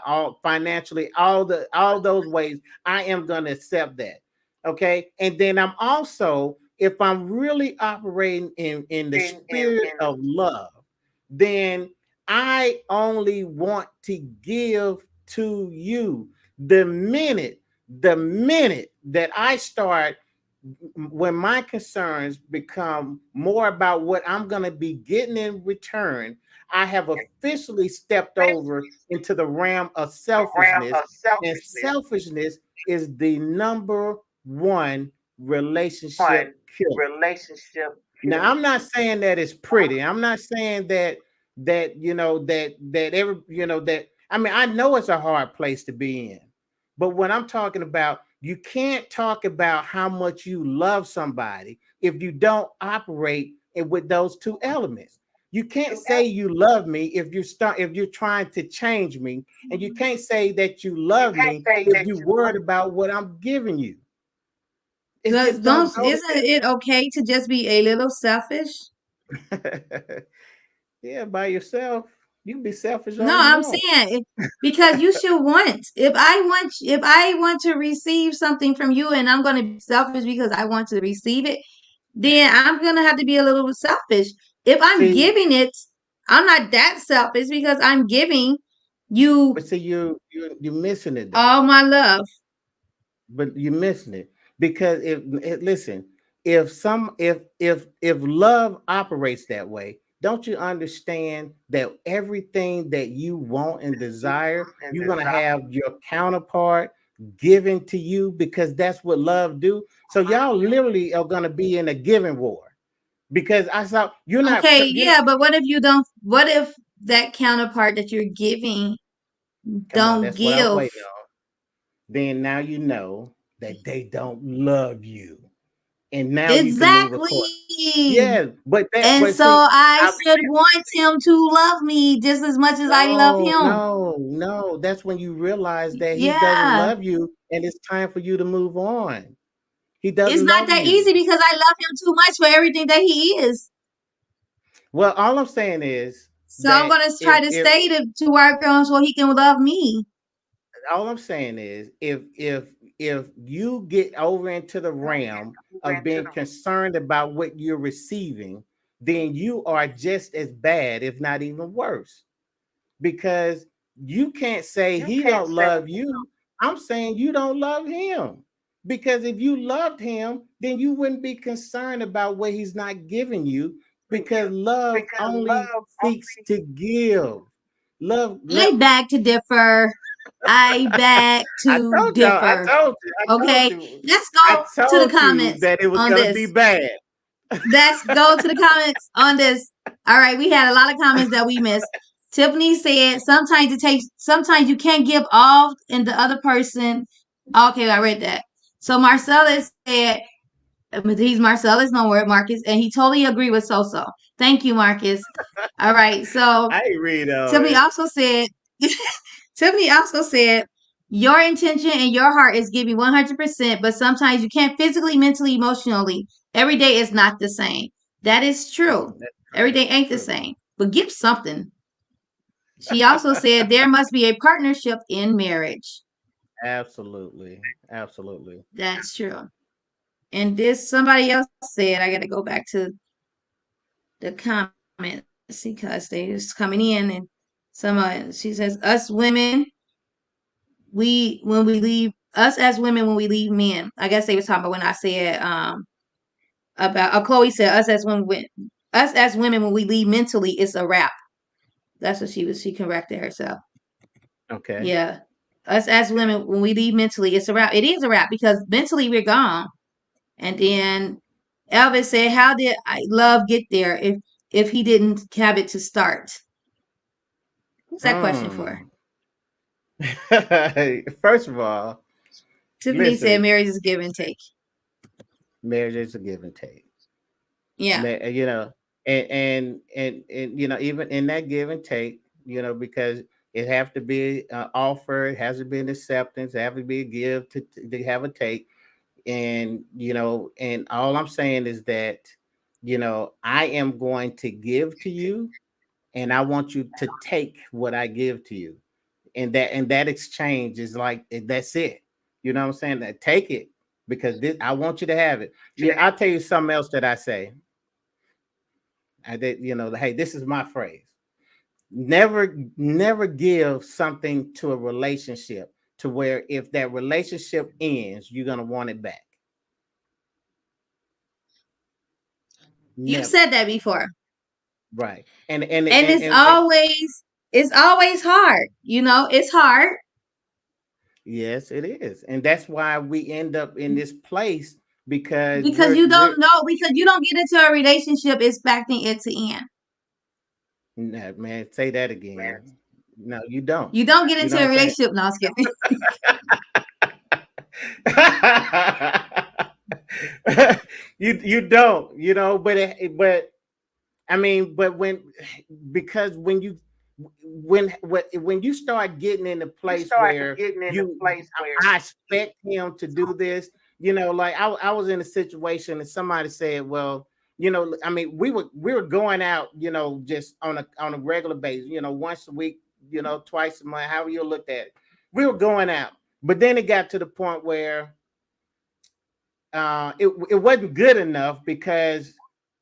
all financially, all those ways. I am going to accept that. Okay. And then I'm also, if I'm really operating in the spirit of love, then I only want to give to you. The minute that I start, when my concerns become more about what I'm going to be getting in return, I have officially stepped over into the realm of selfishness. And selfishness is the number one relationship killer. Now, I'm not saying that it's pretty. I'm not saying that every that I mean, I know it's a hard place to be in. But what I'm talking about, you can't talk about how much you love somebody if you don't operate with those two elements. You can't say you love me if you're trying to change me, and you can't say that you love me if you're worried about what I'm giving you. It just don't Don't go isn't it okay to just be a little selfish? together. Yeah, by yourself, you can be selfish No, all you I'm want. saying because you should want. If I want to receive something from you, and I'm going to be selfish because I want to receive it, then I'm going to have to be a little selfish. If I'm See, giving it, I'm not that selfish because I'm giving you but see, you're missing it though. all my love. But you're missing it, because listen, if love operates that way, don't you understand that everything that you want and desire, you're gonna have your counterpart giving to you because that's what love do. So y'all literally are gonna be in a giving war because I saw Okay, you're not. yeah, but what if you don't? What if that counterpart that you're giving Come on, don't that's what I'm give? waiting on. Then now you know that they don't love you, and now you can move accordingly. Exactly. Yeah, And but so see, I I should want him to love me just as much as I love no, him. no, no. That's when you realize that he doesn't Yeah. love you, and it's time for you to move on. He It's doesn't not love that you. easy because I love him too much for everything that he is. Well, all I'm saying is So I'm that gonna try to if stay to work on so he can love me. all I'm saying is if you get over into the realm of being concerned about what you're receiving, then you are just as bad, if not even worse. Because you can't say he don't love you. I'm saying you don't love him. Because if you loved him, then you wouldn't be concerned about what he's not giving you because love only seeks to give. Love, I beg to differ. I beg I to told y'all, differ. Okay, let's I go to the told you comments that it was on gonna be this. bad. Let's go to the comments on this. All right, we had a lot of comments that we missed. Tiffany said sometimes you can't give all and the other person. Okay, I read that. So Marcellus said, he's Marcellus, no word, Marcus, and he totally agreed with SoSo. Thank you, Marcus. All right, so I ain't read all Tiffany that. also said, Tiffany also said, your intention and your heart is giving 100%, but sometimes you can't physically, mentally, emotionally. Every day is not the same. That is true. That's Every true. day That's ain't the true. same, but give something. She also said there must be a partnership in marriage. Absolutely. Absolutely. That's true. And this somebody else said, I got to go back to the comments because they just coming in and she says us women we when we leave us as women when we leave men. I guess they was talking about when I said about Chloe said us as women when we leave mentally it's a wrap. That's what she corrected herself. Okay. Yeah. Us as women when we leave mentally it's a wrap. It is a wrap because mentally we're gone. And then Elvis said, how did love get there if he didn't have it to start? Who's that question for? Hmm. First of all, Tiffany said listen, marriage is give and take. marriage is a give and take. Yeah. You know, and you know, even in that give and take, you know, because it have to be offer, it has to be an acceptance, it have to be a give to have a take. And you know, and all I'm saying is that, you know, I am going to give to you, and I want you to take what I give to you. And that exchange is like that's it. You know what I'm saying? That take it because this I want you to have it. Yeah, I'll tell you something else that I say. I did, you know, hey, this is my phrase. Never give something to a relationship to where if that relationship ends, you're gonna want it back. You Never. said that before. Right. And it's always hard. It's hard Yes, it is. And that's why we end up in this place because because you don't get into a relationship expecting it to end. nah, man, say that again. No, you don't. You don't get You know into what a I'm saying? relationship. No, I was kidding. You don't, you know, but I mean, but because when you start getting in a place where you I expect him to do this, you know, like I was in a situation and somebody said, well, you know, I mean, we were going out, you know, just on a regular basis, you know, once a week, you know, twice a month, however you looked at it. We were going out, but then it got to the point where it wasn't good enough because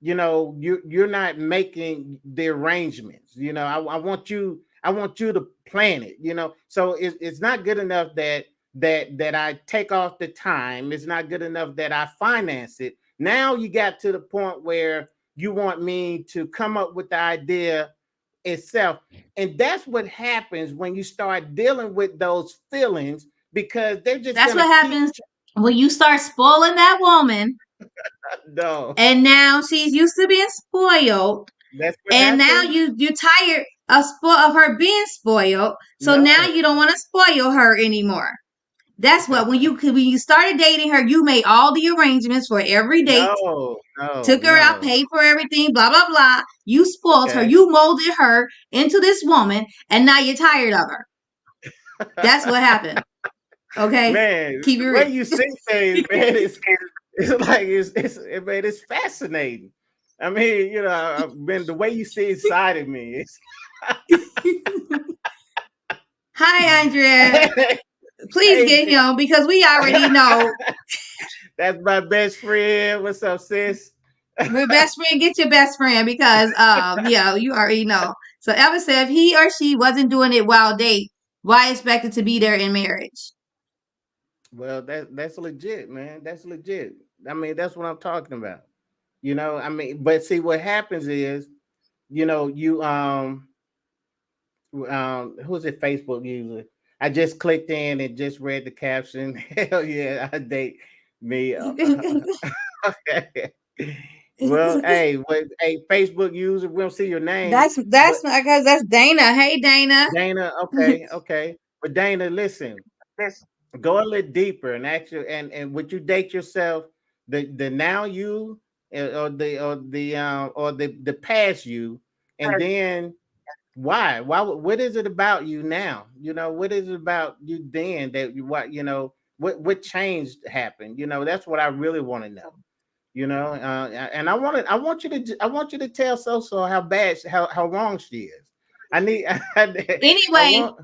you know you're not making the arrangements. You know, I want you to plan it. You know, so it's not good enough that I take off the time. It's not good enough that I finance it. Now you got to the point where you want me to come up with the idea itself, and that's what happens when you start dealing with those feelings because they're just That's gonna what keep. happens when you start spoiling that woman, No, and now she's used to being spoiled, that's what and now happened. you tired of her being spoiled, so now No, you don't want to spoil her anymore. That's what when you started dating her, you made all the arrangements for every date, no, no, took her out, no. paid for everything, blah blah blah. You spoiled her, Okay, you molded her into this woman, and now you're tired of her. That's what happened. Okay, man, keep it the real. way you see things, man, it's like man, it's fascinating. I mean, man, the way you see inside of me, Hi, Andrea. Please hey, get him because we already know. that's my best friend. What's up, sis? With best friend, get your best friend because yeah, you already know. So Eva said if he or she wasn't doing it while date, why expect it to be there in marriage? Well, that's legit, man. That's legit. I mean, that's what I'm talking about. I mean, but see, what happens is, you who's it? Facebook user. I just clicked in and just read the caption. Hell yeah, I date me. Okay. Well, hey, Facebook user, we don't see your name, but that's because that's Dana. Hey Dana. Dana, okay, okay. But Dana, listen, go a little deeper and actually, and would you date yourself, the now you, or the past you, and then why what is it about you now, what is it about you then that you what changed happened, that's what I really want to know, and I want you to tell SoSo how bad how wrong she is. I need I Anyway, want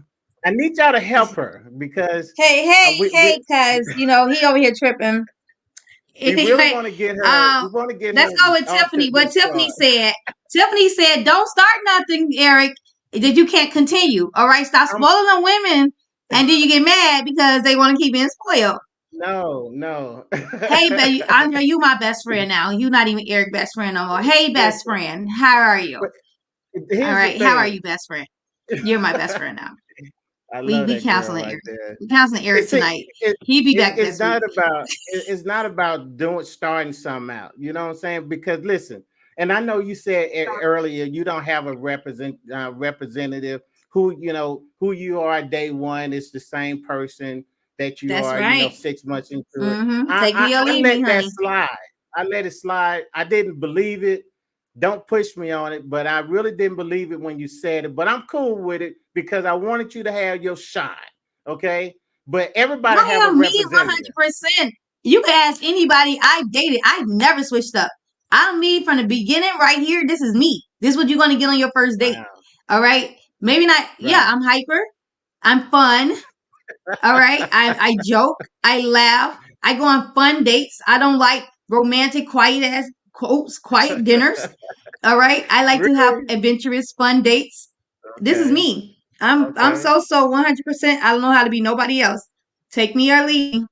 I need y'all to help her because hey, uh, hey, we we hey, cause he over here tripping. we really Anyway, want to get her. um, We want to get let's her go with off to a Tiffany. good What Tiffany start. said. Tiffany said, "Don't start nothing, Eric, that you can't continue. All right, stop I'm spoiling the women, and then you get mad because they want to keep being spoiled." No, no. Hey, baby, Andre, you my best friend now. You not even Eric best friend no more. Hey, best Listen, friend, how are you? but All here's the right, how are thing. you, best friend? You're my best friend now. I We love we that girl counseling right Eric. there. We counseling Eric It's it, tonight. it, He'll be it's back it's this week. not about it's not about doing starting something out. You know what I'm saying? Because listen, and I know you said earlier you don't have a representative who you are day one is the same person that you That's are, right. 6 months into it. Mm-hmm. I, Take me or I I leave me, let that honey. slide. I let it slide. I didn't believe it. Don't push me on it, but I really didn't believe it when you said it. But I'm cool with it because I wanted you to have your shot. Okay. But everybody I have a am me representative. 100%. You can ask anybody I dated. I never switched up. I'm me from the beginning right here. This is me. This is what you're going to get on your first date. Wow. All right. Maybe not. Yeah, Right. I'm hyper. I'm fun. All right. I joke. I laugh. I go on fun dates. I don't like romantic, quiet ass quotes, quiet dinners. All right. I like to have Really? adventurous, fun dates. This is Okay. me. I'm Okay. so 100%. I don't know how to be nobody else. Take me or leave me.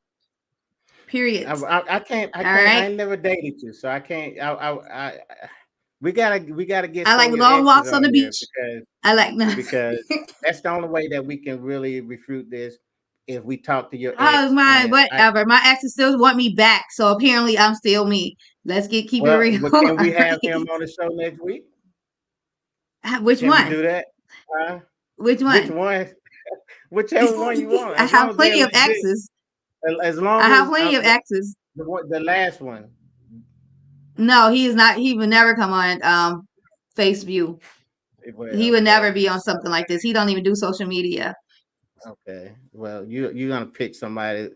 I, Period. I, I can't. I All can't. I right. ain't never dated you, so I can't. We gotta get I some like of your long exes walks on on the here beach. because I like no. because that's the only way that we can really refute this if we talk to your Oh ex. my, And I whatever. My exes still want me back, so apparently I'm still me. Let's keep it real. Well, All can we have him on the show next week? right. Which Can we one? do that? Huh? Which Which one? one? Whichever one you want, I as have long as they're plenty of legit. exes. As I long have as plenty of exes. the last one. No, he is not. He would never come on Face View. He Well, would never okay, be on something like this. He don't even do social media. okay. Well, you're gonna pick somebody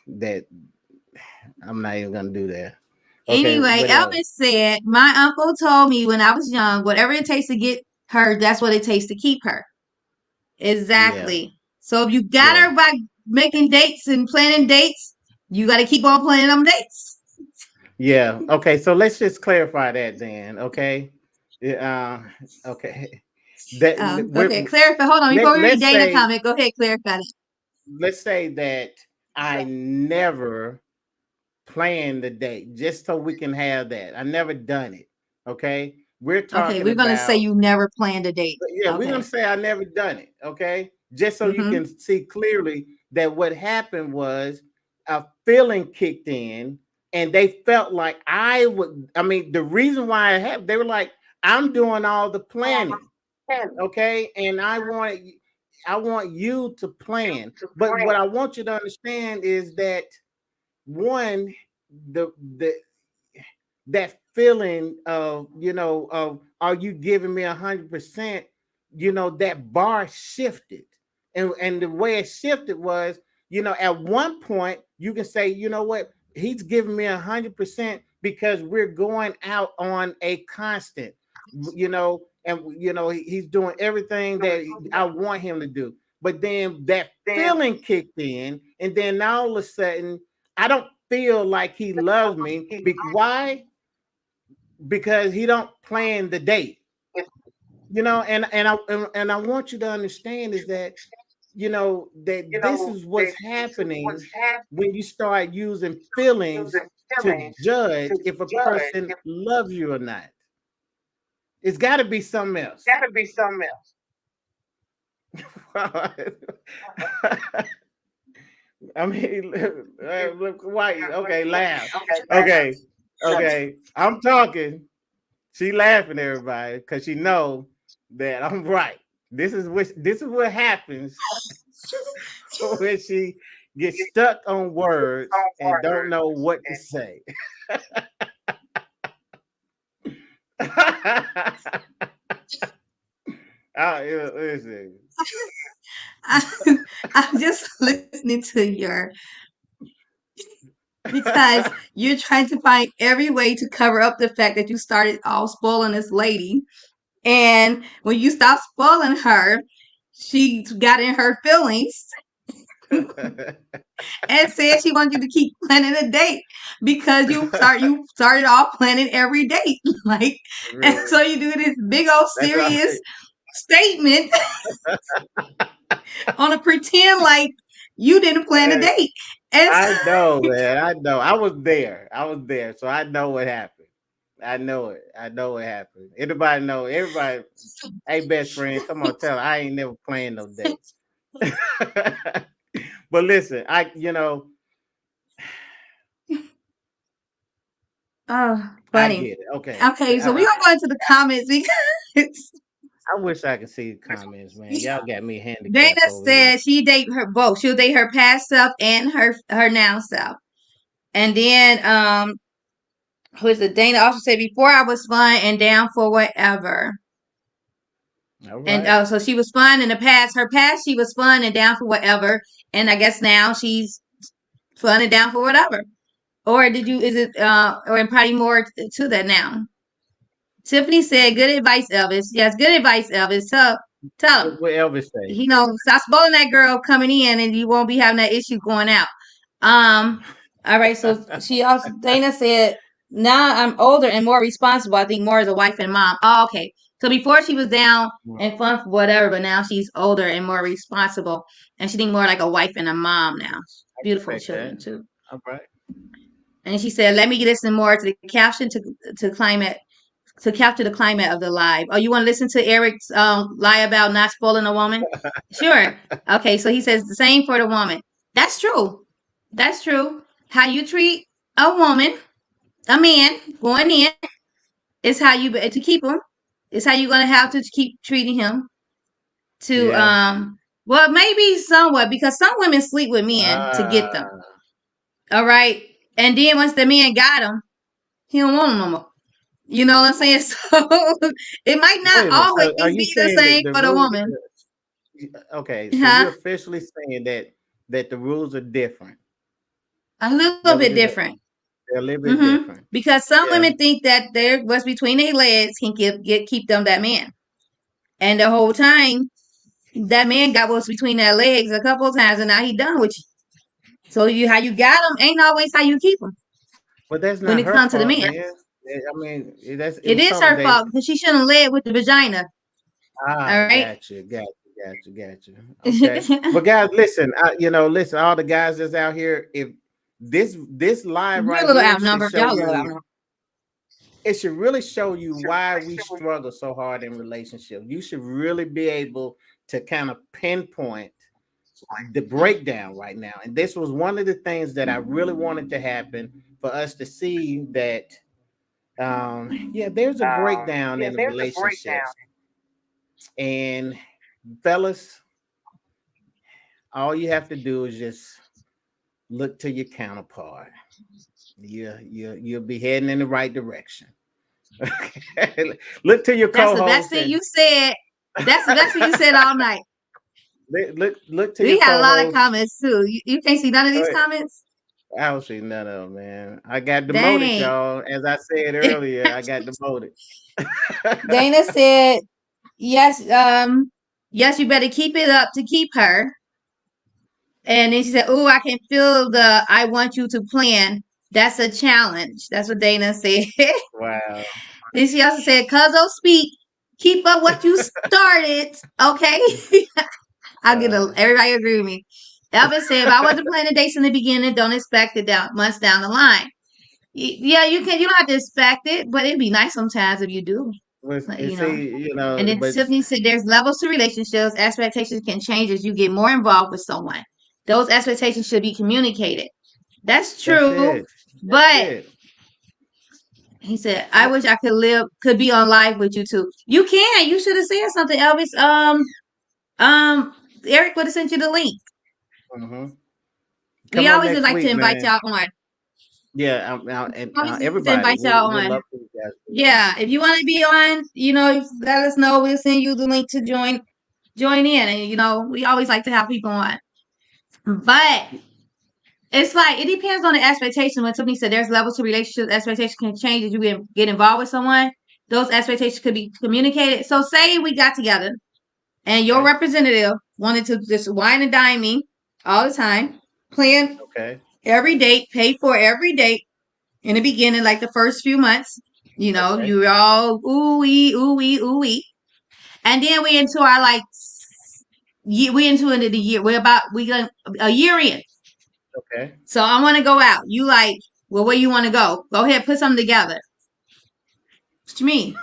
that I'm not even gonna do that. Okay, Anyway, what else? Elvis said, "My uncle told me when I was young, whatever it takes to get her, that's what it takes to keep her." Yeah, Exactly. So if you got yeah, her by making dates and planning dates, you got to keep on planning them dates. yeah. Okay, so let's just clarify that then. Okay, yeah, okay. That Okay, clarify. Hold on, before we read let's Dana say comment, go ahead, clarify that. that I never planned the date just so we can have that. I never done it. Okay, we're Okay, talking we're gonna say about. you never planned a date. Yeah, we're gonna Okay. say I never done it. Okay, just so you Mm-hmm. can see clearly that what happened was a feeling kicked in, and they felt like I would. I mean, the reason why I have, they were like, I'm doing all the planning, okay, and I want you to plan. But what I want you to understand is that one, the that feeling of, of, are you giving me 100%? That bar shifted, and the way it shifted was, at one point you can say, you know what, he's giving me 100% because we're going out on a constant, and he's doing everything that I want him to do. But then that feeling kicked in, and then all of a sudden I don't feel like he loves me. Why? Because he don't plan the date. And I want you to understand is that, that this is what's happening when you start using feelings to judge if a person loves you or not. It's got to be something else. I mean, look, why? Okay, laugh. Okay, okay. I'm talking. She laughing, everybody, because she know that I'm right. This is what happens when she gets stuck on words and don't know what to say. Listen. I'm just listening to your, because you're trying to find every way to cover up the fact that you started all spoiling this lady. And when you stopped spoiling her, she got in her feelings and said she wanted you to keep planning a date because you started off planning every date. Like, and Really? so you do this big old That's serious right. statement on a pretend like you didn't plan a Hey, date. And I know, man. I know. I was there. So I know what happened. I know it. I know what happened. Anybody know? Everybody. Hey, best friend, come on, tell her I ain't never planned no date. But listen, oh, I funny. get it. Okay. Okay, so we're gonna go into the comments because I wish I could see the comments, man. Y'all got me Dana handicapped over here. said she date her both. She'll date her past self and her now self. And then who is it? Dana also said before I was fun and down for whatever. All And right. so she was fun in the past. Her past, she was fun and down for whatever. And I guess now she's fun and down for whatever. Or did you? Is it? Or and probably more to that now. Tiffany said, "Good advice, Elvis." Yes, good advice, Elvis. So tell him. What Elvis say? Stop spoiling that girl coming in, and you won't be having that issue going out. All right. So she also Dana said, "Now I'm older and more responsible. I think more as a wife and mom." Oh, okay. So before she was down and fun for whatever, but now she's older and more responsible, and she think more like a wife and a mom now. I Beautiful respect children that. too. All right. And she said, "Let me listen more to the caption to climate to capture the climate of the live." Oh, you want to listen to Eric's lie about not spoiling a woman? Sure. Okay, so he says the same for the woman. That's true. That's true. How you treat a woman, a man going in, is how you to keep him. Is how you're gonna have to keep treating him. To Yeah. well, maybe somewhat because some women sleep with men to get them. Ah. All right, and then once the man got them, he don't want them no more. You know what I'm saying? So it might not Wait a minute. always So are you be the saying that same the for the rules? woman. Okay. So you're Huh? officially saying that the rules are different. A little That what bit you're saying? different. They're a little bit different. Because some Yeah. women think that their what's between their legs can keep them that man. And the whole time that man got what's between their legs a couple of times and now he done with you. So how you got them ain't always how you keep them But that's when not it her comes to the fault, man. man. I mean, it It was is something her that. fault because she shouldn't have led with the vagina. All right. Got you. Okay, but guys, listen. Listen. All the guys that's out here, if this live You're a right little here should outnumbered. show Y'all a little you. outnumbered. It should really show you why we struggle so hard in relationships. You should really be able to kind of pinpoint the breakdown right now. And this was one of the things that I really wanted to happen for us to see that yeah, there's a breakdown in the relationships. And fellas, all you have to do is just look to your counterpart. You'll be heading in the right direction. Okay. Look to your That's the best co-host thing and you said. That's the best thing you said all night. look to We your had a lot of co-host. comments too. You can't see none of these comments? I don't see none of them, man. I got demoted, Dang. y'all. As I said earlier, I got demoted. Dana said, yes, yes, you better keep it up to keep her. And then she said, oh, I can feel the I want you to plan. That's a challenge. That's what Dana said. Wow. Then she also said, Cuzzo speak. Keep up what you started. Okay. Everybody agree with me. Elvis said, if I wasn't planning dates in the beginning, don't expect it months down the line. Yeah, you don't have to expect it, but it'd be nice sometimes if you do. You see, And then but Tiffany said there's levels to relationships. Expectations can change as you get more involved with someone. Those expectations should be communicated. That's that's true. it. That's But it. he said, I wish I could be on live with you too. You can. You should have said something, Elvis. Eric would have sent you the link. Mm-hmm. We Come on always would next like to week, invite man. y'all on. Yeah, and Always like to everybody, invite y'all we on. love you guys. Yeah, if you want to be on, let us know. We'll send you the link to join in. And we always like to have people on. But it's like it depends on the expectation. When somebody said there's levels to relationships, expectations can change as you get involved with someone. Those expectations could be communicated. So say we got together and your representative wanted to just wine and dine me all the time, plan every date, pay for every date in the beginning, like the first few months. You were all ooh wee, ooh wee, ooh wee. And then we into our we into the year. We got a year in. Okay. So I want to go out. You like, well, where you want to go? Go ahead, put something together. What you mean?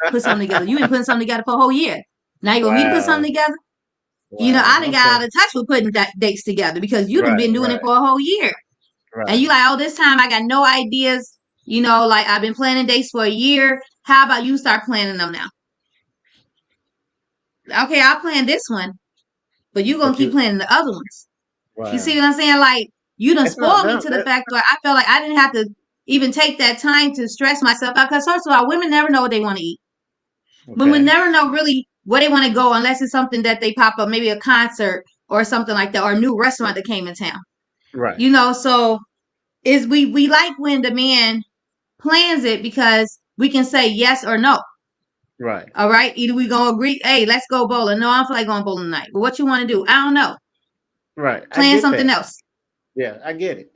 Put something together. You been putting something together for a whole year. Now you want me to put something together? Wow. I done got out of touch with putting dates together because you done been doing it for a whole year. Right. And you like, oh, this time I got no ideas. Like I've been planning dates for a year. How about you start planning them now? Okay, I'll plan this one, but you gonna keep planning the other ones. Wow. You see what I'm saying? Like you done spoiled me to the fact where I felt like I didn't have to even take that time to stress myself out. Because first of all, women never know what they want to eat. Okay. Women never know really where they want to go unless it's something that they pop up, maybe a concert or something like that, or a new restaurant that came in town. Right. So we like when the man plans it because we can say yes or no. Right. All right. Either we gonna agree, hey, let's go bowling. No, I don't feel like going bowling tonight. But what you want to do? I don't know. Right. Plan something else. Yeah, I get it.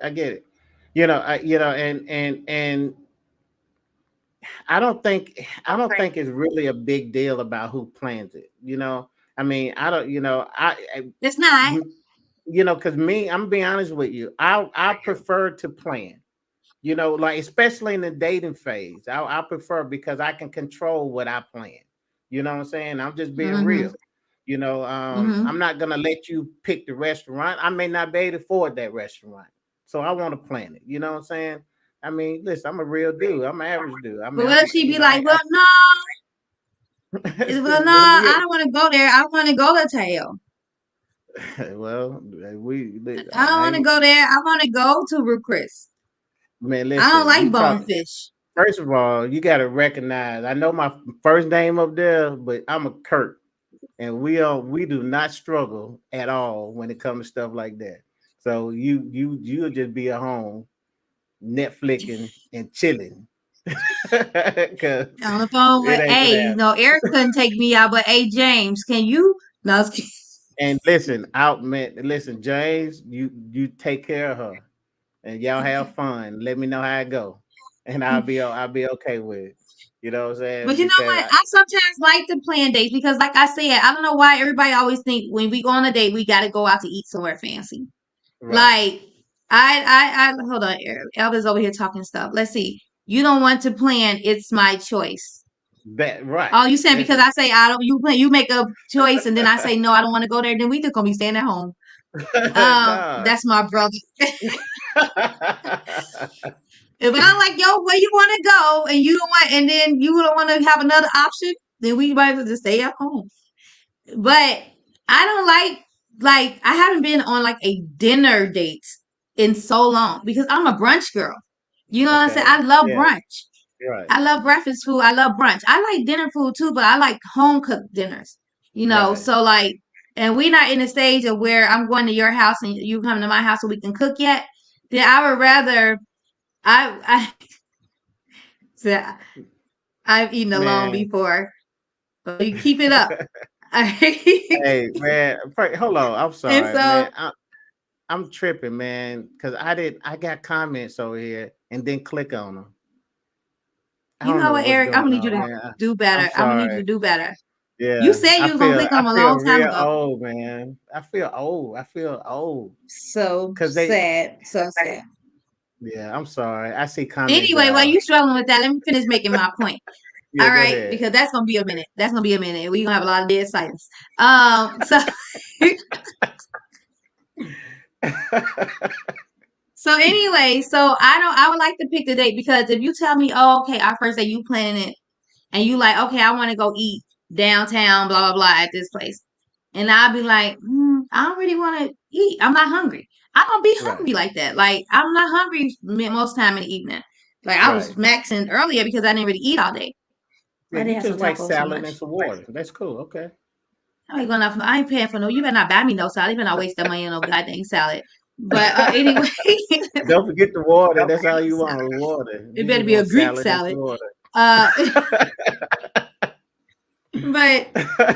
And I don't think it's really a big deal about who plans it. I mean, I don't. It's not. Because me, I'm gonna be honest with you. I prefer to plan. Like especially in the dating phase, I prefer because I can control what I plan. You know what I'm saying? I'm just being real. I'm not gonna let you pick the restaurant. I may not be able to afford that restaurant, so I want to plan it. You know what I'm saying? I mean, listen, I'm a real dude. I'm an average dude. I mean, but will she be like, well, no, I don't want to go there. I want to go to Tail. Well, I don't want to go there. I want to go to Ruth Chris. Man, listen, I don't like bonefish. First of all, you got to recognize. I know my first name up there, but I'm a Kurt, and we do not struggle at all when it comes to stuff like that. So you'll just be at home, Netflixing and chilling. On the phone with Eric couldn't take me out, but James, can you? No. And listen, listen, James, you take care of her. And y'all have fun. Let me know how it go, and I'll be okay with it. You know what I'm saying? But you know what? I sometimes like to plan dates because, like I said, I don't know why everybody always think when we go on a date we got to go out to eat somewhere fancy. Right. Like I hold on, Elvis over here talking stuff. Let's see. You don't want to plan. It's my choice. That right. Oh, you saying because I say I don't. You make a choice and then I say no, I don't want to go there. Then we just gonna be staying at home. Nah. That's my brother. If I don't like yo where you want to go, and you don't want, and then you don't want to have another option, then we might as well just stay at home. But I don't like I haven't been on like a dinner date in so long because I'm a brunch girl. You know what I'm saying? Okay. I love Yeah. brunch. Right. I love breakfast food. I love brunch. I like dinner food too, but I like home cooked dinners. Right. So like, and we're not in a stage of where I'm going to your house and you come to my house so we can cook yet. Then I would rather I so I've eaten alone Man. before, but you keep it up. All right. Hey, man. Hold on. I'm And sorry, so man. I'm tripping, man, because I got comments over here and then click on them. I you don't know know what, what's Eric? I'm going gonna need you on, to man. do I'm better. I'm gonna need you sorry. to do better. You Yeah, said you was gonna click on I them a feel long time real ago. old, man. I feel old. I feel old So because they. sad. So sad. Yeah, I'm sorry. I see comments Anyway, while now. you struggling with that, let me finish making my point. Yeah, All go right, ahead. because that's gonna be a minute. That's gonna be a minute. We're gonna have a lot of dead silence. So so anyway, so I would like to pick the date because if you tell me, oh, okay, our first day you planning it and you like, okay, I want to go eat downtown, blah blah blah at this place. And I'll be like, I don't really want to eat. I'm not hungry. I don't be Right, hungry like that. Like I'm not hungry most time in the evening. Like I was right. maxing earlier because I didn't really eat all day. Yeah, I did you have some just like tacos for salad lunch. and some water. That's cool. Okay. I ain't going off. I ain't paying for no. You better not buy me no salad. You better not waste that money on no goddamn salad. But anyway, Don't forget the water. That's all you want is water. it You better just be a want Greek salad and salad. some water. Uh,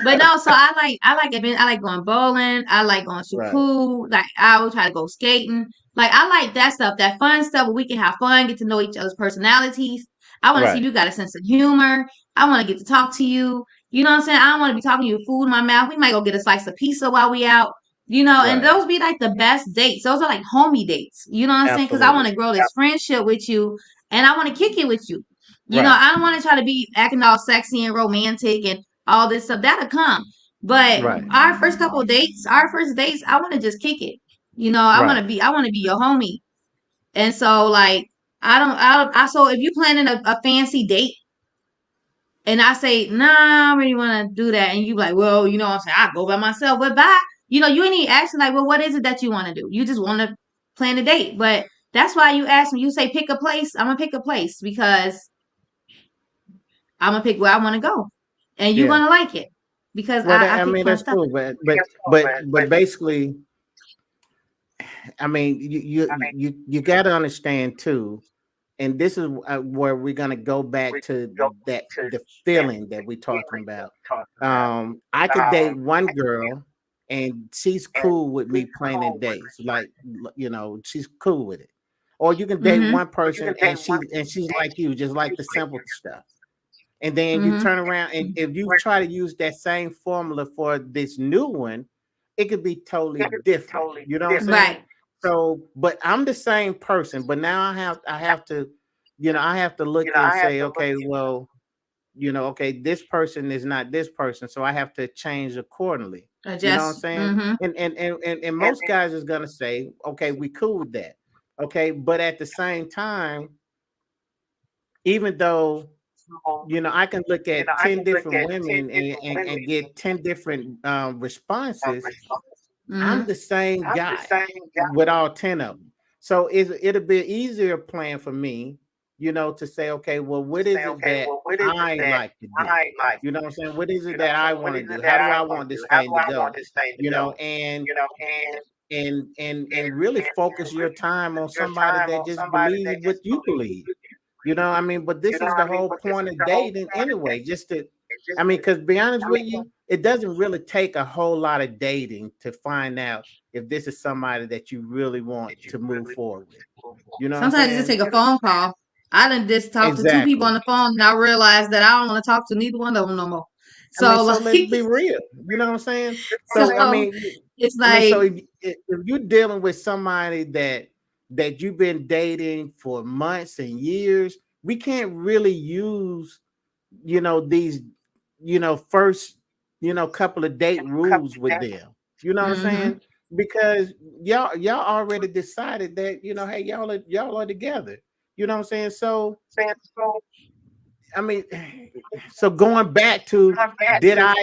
but no. So I like it. I like going bowling. I like going to Right, pool. Like I will try to go skating. Like I like that stuff, that fun stuff where we can have fun, get to know each other's personalities. I want to see if right, you got a sense of humor. I want to get to talk to you. You know what I'm saying? I don't want to be talking to you with food in my mouth. We might go get a slice of pizza while we out. And right. those be like the best dates. Those are like homie dates. You know what I'm saying? Because I want Absolutely. to grow this friendship with you and I want to kick it with you. Right, I don't want to try to be acting all sexy and romantic and all this stuff. That'll come. But right, our first couple of dates, our first dates, I want to just kick it. right, I want to be your homie. And so like so if you planning a fancy date and I say, nah, I don't really want to do that, and you like, well, what I'm saying, I go by myself. But bye. You ain't even asking like, well, what is it that you want to do? You just want to plan a date. But that's why you ask me, you say pick a place. I'm gonna pick a place because I'm gonna pick where I want to go. And you're yeah. gonna like it. Because Well, I I pick mean fun that's stuff. cool, but basically, I mean you got to understand too, and this is where we're gonna go back to that the feeling that we're talking about. I could date one girl, and she's cool with me planning days, like she's cool with it. Or you can date Mm-hmm. one person, and she's like you, just like the simple stuff. And then you Mm-hmm. turn around, and if you try to use that same formula for this new one, it could be totally different. You know what I'm saying? Right. So, but I'm the same person, but now I have to, I have to look and say, okay, well, okay, this person is not this person, so I have to change accordingly. You know what I'm Adjust. saying? Mm-hmm. And most guys is gonna say, okay, we cool with that. Okay, but at the same time, even though I can look at 10 different women and get 10 different responses. I'm Mm-hmm. the same guy with all 10 of them. So it'll be an easier plan for me, to say, okay, well, what is it that I like to do? You know what I'm saying? What is it that I want to do? How do I want this thing to go? You know, and really focus your time on somebody that just believes what you believe. I mean, but this is the whole point of dating anyway. Just to, I mean, because be honest with you, it doesn't really take a whole lot of dating to find out if this is somebody that you really want to move forward with. You know what I'm Sometimes it just saying? take a phone call. I done just talked to two people Exactly. on the phone and I realized that I don't want to talk to neither one of them no more. I mean, So so like, let's be real. You know what I'm saying? So I so mean, it's so like, if you're dealing with somebody that you've been dating for months and years, we can't really use these first couple of date rules with them. You know what I'm mm-hmm. saying? because y'all already decided that, hey, y'all are together. You know what I'm saying? So I mean, so going back to, did I,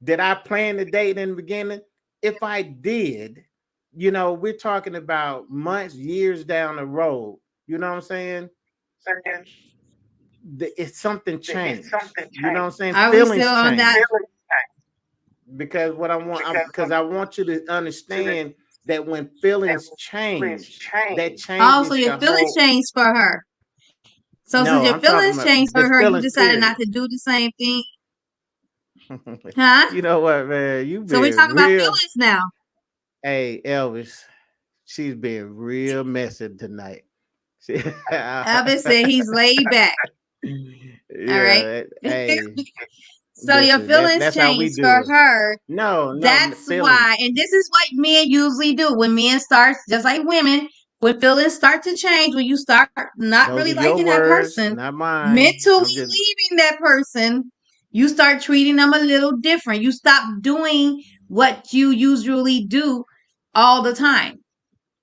did I plan the date in the beginning? If I did, we're talking about months, years down the road. You know what I'm saying? It's something changed. You know what I'm saying? Are we still Feelings on that? change. Because what I want, because I want you to understand that when feelings change, that Oh, so changes your the feelings whole. changed for her. So since No, your I'm talking feelings about changed for the her, you feelings. decided not Period. to do the same thing, huh? You know what, man? You So we're been talking about real. feelings now. Hey, Elvis, she's been real messy tonight. She- Elvis said he's laid back. All right. yeah. Hey, So your listen, that's feelings that's how we changed for do it. her. No, no That's why, feelings. and this is what men usually do when men starts, just like women, when feelings start to change, when you start not Those really are your liking that words, person, not mine. mentally I'm just leaving that person, you start treating them a little different. You stop doing what you usually do all the time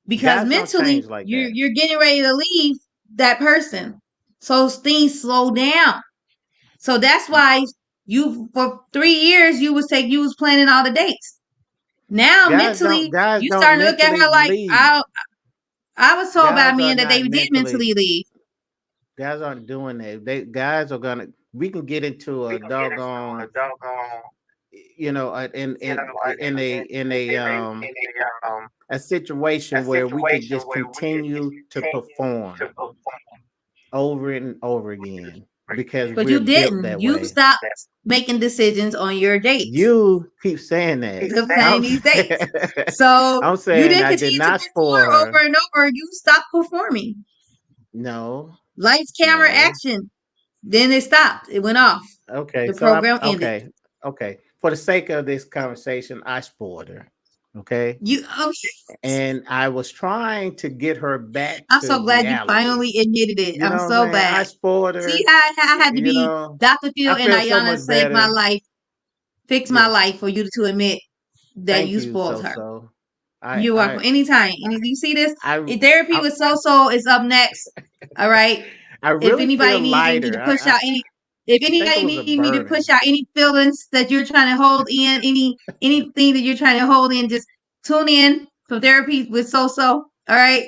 because guys don't mentally change like you're that. you're getting ready to leave that person. So things slow down. So that's why you for 3 years you was planning all the dates. Now mentally Guys you don't starting to look at mentally her like leave. I was told by Guys are men that they not did mentally. mentally leave. Guys aren't doing that. They guys are gonna. We can get into a doggone, in a situation where we could just continue to perform over and over again because But we're you built didn't. that You way. stopped making decisions on your dates. You keep saying that. Of planning I'm these saying, dates. So I'm you saying didn't I did continue to not spoil perform her. over and over. You stopped performing. No, Lights, camera, no. action. Then it stopped. It went off. Okay, The so program ended. okay. For the sake of this conversation, I spoiled her. Okay, You okay. and I was trying to get her back I'm to so glad you reality. finally admitted it. You I'm know what I'm so saying? I glad. spoiled See her. how I had to You be know, Dr. Phil I and feel so Ayana much saved my better. life, fixed my Yes, life for you to admit that thank you you, spoiled her. SoSo. I You're welcome. I Anytime. And if you see this, I therapy I, with SoSo is up next. All right. I If really feel anybody needs me to lighter. push out any if I think it anybody was a need me to push burden. out any feelings that you're trying to hold in, anything that you're trying to hold in, just tune in for therapy with SoSo. All right.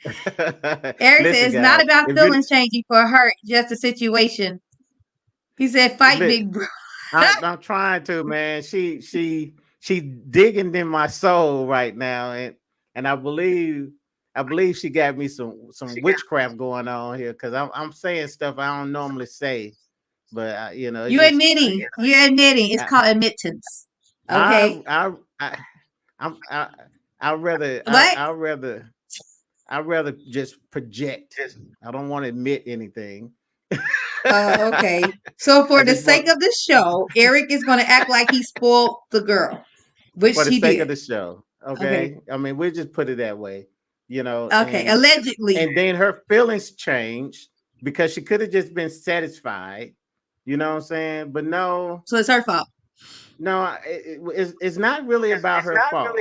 Eric said Listen, it's not guys, about if you feelings changing for her, just a situation. He said, "Fight, li- big bro." I'm trying to, man. She digging in my soul right now, and I believe she got me some witchcraft going on here because I'm saying stuff I don't normally say, but it's You're just admitting. You're admitting. It's I called admittance. I Okay. I, I I'm I rather What? I rather just project. I don't want to admit anything. Okay. So I for the just sake want of the show, Eric is going to act like he spoiled the girl, which for the he sake of did. the show. Okay. Okay. I mean, we just put it that way, Okay. and Allegedly. then her feelings changed because she could have just been satisfied. You know what I'm saying? But no, So it's her fault. no, it's not really about her fault.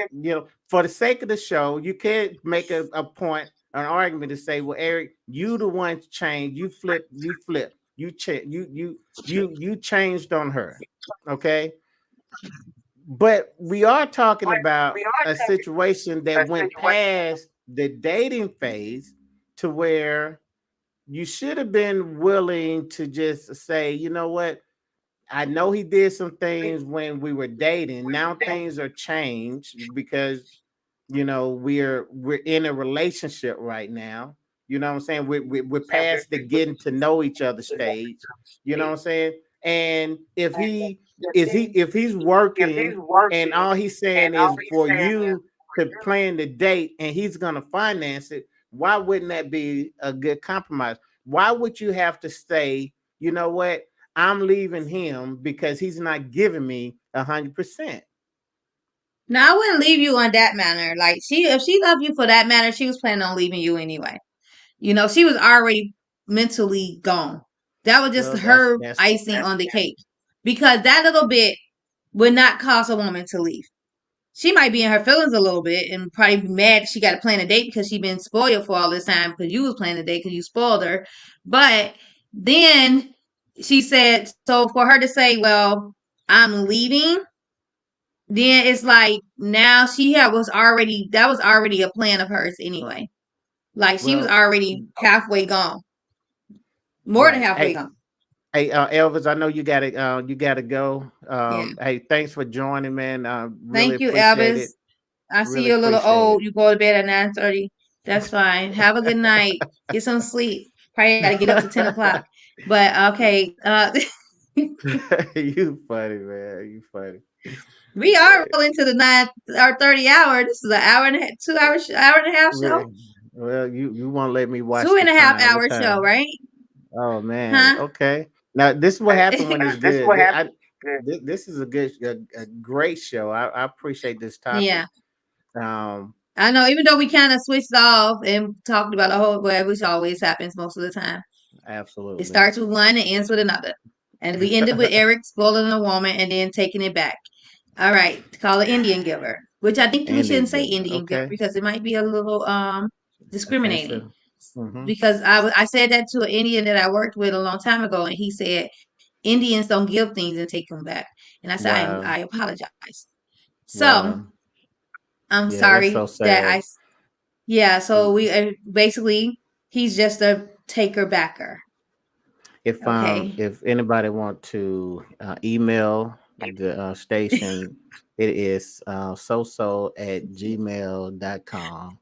For the sake of the show, you can't make a point, an argument to say, well, Eric, you the one changed, you flip, you changed on her. Okay. But we are talking about a situation that went past the dating phase to where you should have been willing to just say, you know what? I know he did some things when we were dating. Now things are changed because we're in a relationship right now. You know what I'm saying? We're past the getting to know each other stage. You know what I'm saying? And if he's working and all he's saying is for you to plan the date and he's gonna finance it, why wouldn't that be a good compromise? Why would you have to say, you know what? I'm leaving him because he's not giving me 100%. Now I wouldn't leave you on that manner. Like if she loved you for that manner, she was planning on leaving you anyway. She was already mentally gone. That was just Well, her icing on the cake. Because that little bit would not cause a woman to leave. she might be in her feelings a little bit and probably be mad she got to plan a date because she been spoiled for all this time because you was planning a date because you spoiled her. But then she said, so for her to say, well, I'm leaving, then it's like now that was already a plan of hers anyway. Like she was Well, already halfway gone, more than right. halfway gone. Hey, Elvis, I know you gotta go. Yeah. Hey, thanks for joining, man. Really Thank you, appreciate Elvis. it. I see Really you're a little appreciate old. it. You go to bed at 9:30. That's fine. Have a good night. Get some sleep. Probably got to get up to 10 o'clock. But okay, You funny, man. You funny. we are well into the 9 or 30 hour. This is an hour and a half, 2 hour, hour and a half show, Well, you won't let me watch two the and a half time. What hour show, time? right? Oh man. Huh? Okay. Now this is what happened when it's This is good. what happened. This is a great show. I appreciate this topic. Yeah, Um, I know. Even though we kind of switched off and talked about the whole, well, which always happens most of the time. It absolutely. starts with one and ends with another. And we ended with Eric spoiling a woman and then taking it back. All right, call it Indian giver, which I think we Indian shouldn't say giver. Indian giver Okay. because it might be a little discriminating. Offensive. Mm-hmm. Because I said that to an Indian that I worked with a long time ago, and he said Indians don't give things and take them back. And I said Wow. I apologize. So Wow. I'm Yeah, that's so sorry that sad. yeah. So we basically he's just a taker backer. Okay. If anybody want to email the station, it is soso@gmail.com.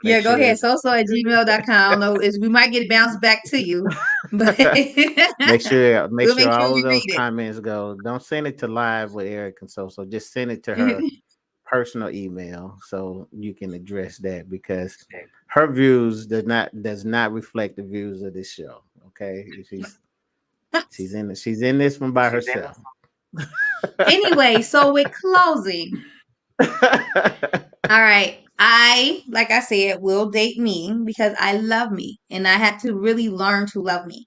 Make Yeah, go sure ahead. SoSo at gmail.com. I don't know. We might get it bounced back to you, but make we'll sure make sure all of we those read comments go. Don't send it to live with Eric and so just send it to her it. personal email so you can address that because her views does not reflect the views of this show. Okay, she's in this one by herself. Anyway, so with closing, all right. Like I said, will date me because I love me and I had to really learn to love me.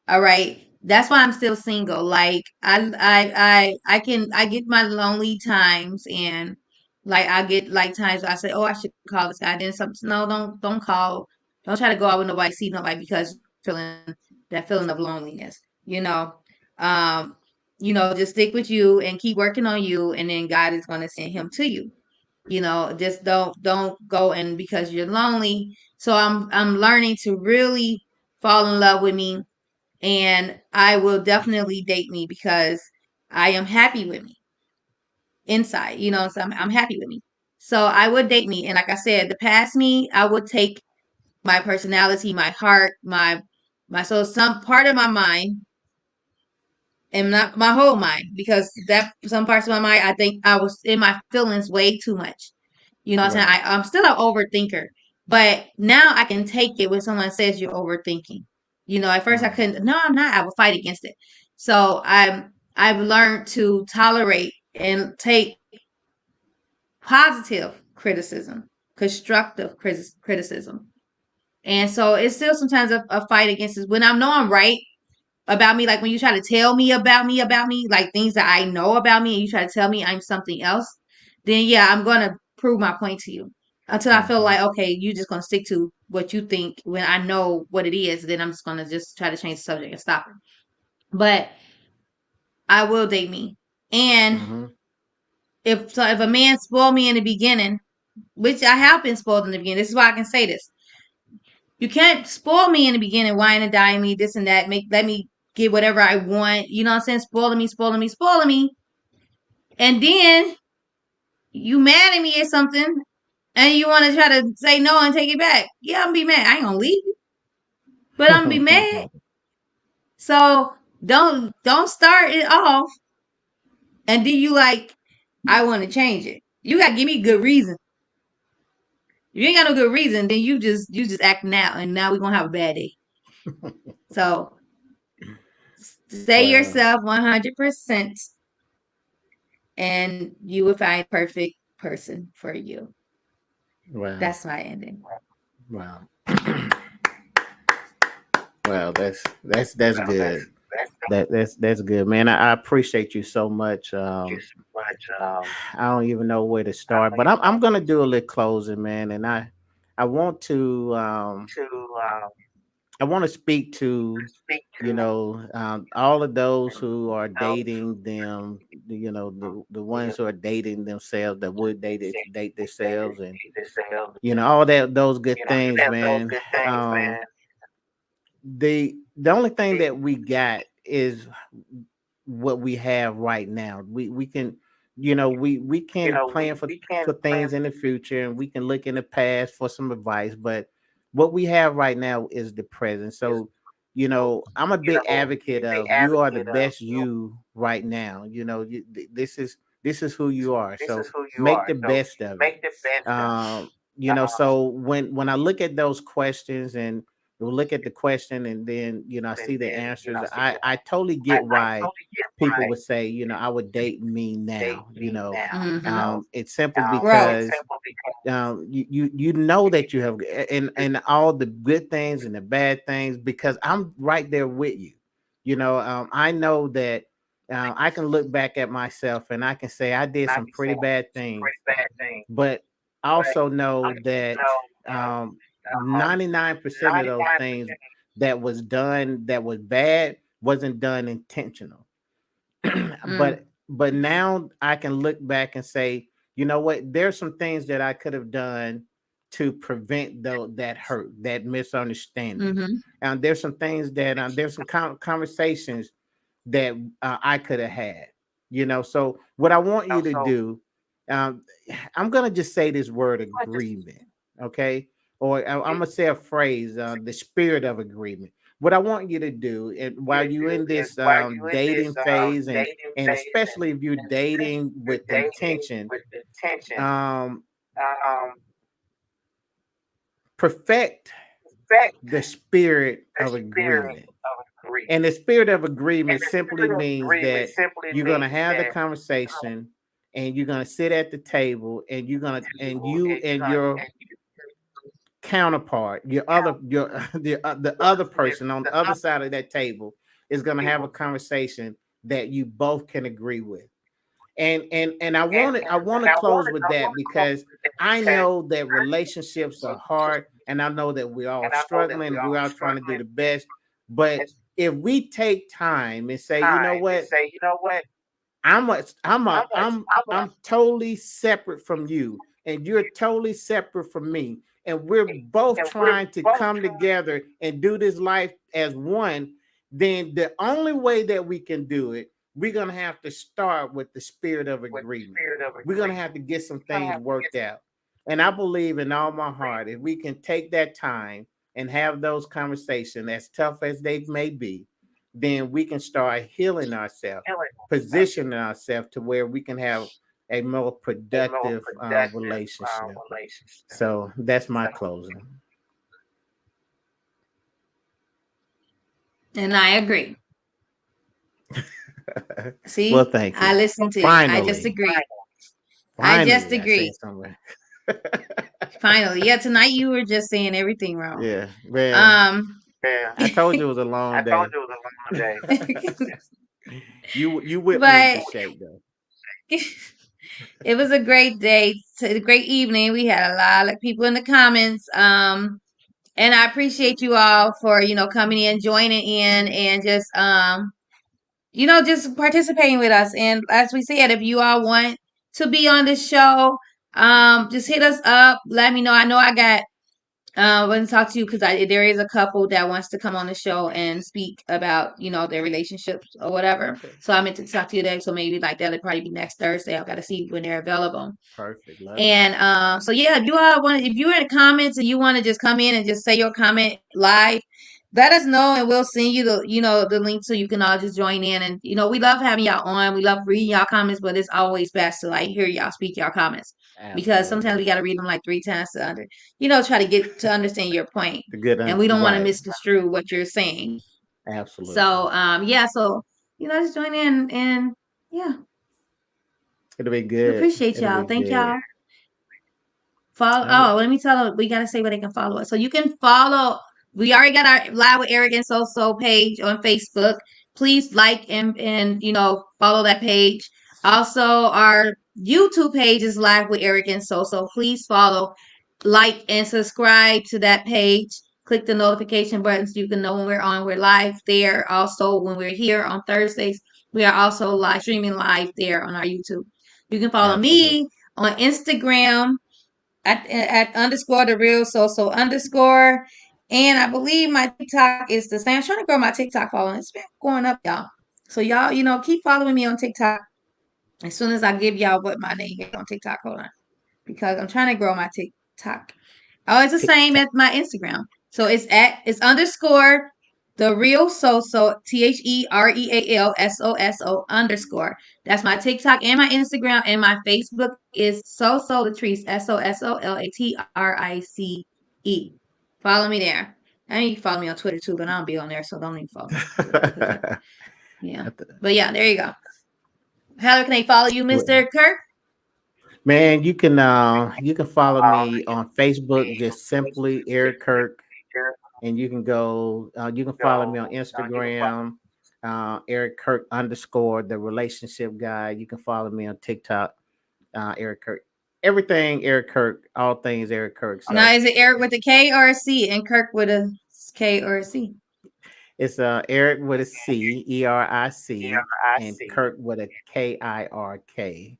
All right. That's why I'm still single. Like I get my lonely times and like I get like times where I say, oh, I should call this guy. Then some no, don't call. Don't try to go out with nobody, see nobody because you're feeling that feeling of loneliness. Um, just stick with you and keep working on you, and then God is going to send him to you. Just don't go and because you're lonely. So I'm learning to really fall in love with me, and I will definitely date me because I am happy with me inside. So I'm happy with me. So I would date me, and like I said, the past me, I would take my personality, my heart, my soul, some part of my mind, and not my whole mind, because that some parts of my mind, I think I was in my feelings way too much. You know what I'm saying? Right. I'm still an overthinker, but now I can take it when someone says you're overthinking. At first I Mhm. couldn't. No, I'm not. I would fight against it. So I've learned to tolerate and take positive criticism, constructive criticism, and so it's still sometimes a fight against it. When I know I'm right about me, like when you try to tell me about me, like things that I know about me, and you try to tell me I'm something else, then yeah, I'm gonna prove my point to you. Until I feel Mhm. like, okay, you're just gonna stick to what you think when I know what it is, then I'm just gonna just try to change the subject and stop it. But I will date me. And Mhm. if a man spoiled me in the beginning, which I have been spoiled in the beginning, this is why I can say this. You can't spoil me in the beginning, wine and dine me, this and that, let me get whatever I want, you know what I'm saying? Spoiling me. And then you mad at me or something and you want to try to say no and take it back. Yeah, I'm gonna be mad. I ain't gonna leave you, but I'm gonna be mad. So don't start it off and then you like, I want to change it. You gotta give me a good reason. If you ain't got no good reason, then you just acting out and now we're gonna have a bad day. So stay Well, yourself 100% and you will find a perfect person for you. well, That's my ending. well, well. That's good. That's good, man. I appreciate you so much. I don't even know where to start, but I'm gonna do a little closing, man, and I want to I want to speak to all of those who are dating them, the ones who are dating themselves that would date themselves, and all that those good things, man. The only thing that we got is what we have right now. We can, we can plan for things in the future, and we can look in the past for some advice, but what we have right now is the present. So, I'm a big advocate of you are the best you right now. This is who you are. So make the best of it. So when I look at those questions and look at the question, and then I see the answers, I totally get why people would say, I would date me now. Mm-hmm. It's simply Right. because you know that you have, and all the good things and the bad things, because I'm right there with you. I know that I can look back at myself and I can say I did some pretty bad things, but I also know that 99% of those things that was done that was bad wasn't done intentional. Mm. but now I can look back and say, you know what, there's some things that I could have done to prevent that hurt, that misunderstanding. Mm-hmm. And there's some things that there's some conversations that I could have had. So what I want you to do, um, I'm gonna just say this word agreement, okay? Or I'm gonna say a phrase, the spirit of agreement. What I want you to do, and while you're in this dating phase, and especially if you're dating with intention, um, perfect the spirit of agreement. And the spirit of agreement simply means that you're going to have the conversation, and you're going to sit at the table, and you and your counterpart, the other person on the other side of that table is going to have a conversation that you both can agree with. And I want to close with that, because I know that relationships are hard, and I know that we're all struggling and we're all trying to do the best. But if we take time and say, you know what, I'm totally separate from you, and you're totally separate from me, and we're both trying to come together and do this life as one. Then the only way that we can do it, we're gonna have to start with the spirit of agreement. We're gonna have to get some things worked out. And I believe in all my heart, if we can take that time and have those conversations, as tough as they may be, then we can start healing ourselves, positioning ourselves to where we can have a more productive relationship. So that's my closing. And I agree. Well, See, thank I you. listened to you. I just Finally, agree. I just finally, I agree. said something. Finally, yeah. Tonight you were just saying everything wrong. Yeah, man. Um. I told you it was a long day. You whipped me into But shape though. it was a great day, a great evening. We had a lot of people in the comments. And I appreciate you all for coming in, joining in, and just participating with us. And as we said, if you all want to be on this show, just hit us up. Let me know. I know I got want to talk to you because there is a couple that wants to come on the show and speak about their relationships or whatever. Okay, So I meant to talk to you today. So maybe like that'll probably be next Thursday. I've got to see when they're available. perfect. Love it. And so yeah, if you're in the comments and you want to just come in and just say your comment live, let us know and we'll send you the link so you can all just join in. And we love having y'all on. We love reading y'all comments, but it's always best to like hear y'all speak y'all comments because sometimes Absolutely. we got to read them like 3 times to try to get to understand your point, The good and we don't want to right. misconstrue what you're saying. Absolutely. So yeah, so just join in and yeah, It'll be we good. appreciate It'll y'all. be Thank good. y'all. Follow. All right. Oh, let me tell them. We gotta say where they can follow us. So you can follow. We already got our Live with Eric and SoSo page on Facebook. Please like and follow that page. Also, our YouTube page is live with Eric and So. Please follow, like, and subscribe to that page. Click the notification button so you can know when we're on. We're live there. Also, when we're here on Thursdays, we are also live streaming live there on our YouTube. You can follow Absolutely. me on Instagram at underscore the real So underscore. And I believe my TikTok is the same. I'm trying to grow my TikTok following. It's been going up, y'all. So y'all, keep following me on TikTok. As soon as I give y'all what my name is on TikTok, hold on, because I'm trying to grow my TikTok. Oh, it's the Tic same tac. as my Instagram. So it's underscore the real SoSo TheRealSoSo underscore. That's my TikTok and my Instagram, and my Facebook is SoSo Latrice SoSoLatrice. Follow me there. I mean, you can follow me on Twitter too, but I don't be on there, so don't even follow me on Twitter because yeah. But yeah, there you go. How can they follow you, Mr. Kirk? Man, you can follow me on Facebook, just simply Eric Kirk, and you can follow me on Instagram, Eric Kirk underscore the relationship guy. You can follow me on TikTok, Eric Kirk. Everything Eric Kirk, all things Eric Kirk. Now, So is it Eric with a K or a C and Kirk with a K or a C? it's Eric with a C, Eric, and Kirk with a Kirk.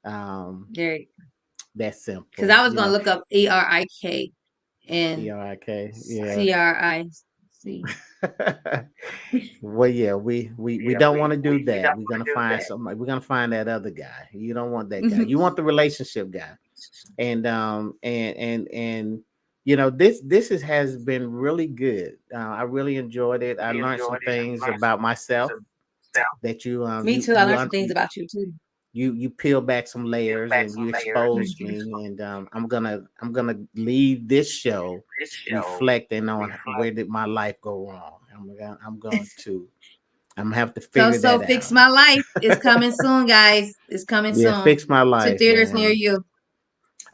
Um, There, that's because simple, I was gonna look up ERIK and Erik. Yeah. CRIC. Well, yeah, we don't want to do that. We're gonna find somebody. We're gonna find that other guy. You don't want that guy. You want the relationship guy. And has been really good. I really enjoyed it. I learned some things about myself that Me too. I learned some things about you too. you peel back some layers and you expose me, and I'm gonna leave this show reflecting on where did my life go wrong. I'm gonna have to figure So that Fix out. My Life is coming soon, guys. It's coming Yeah, soon fix my to life, theaters near man. you.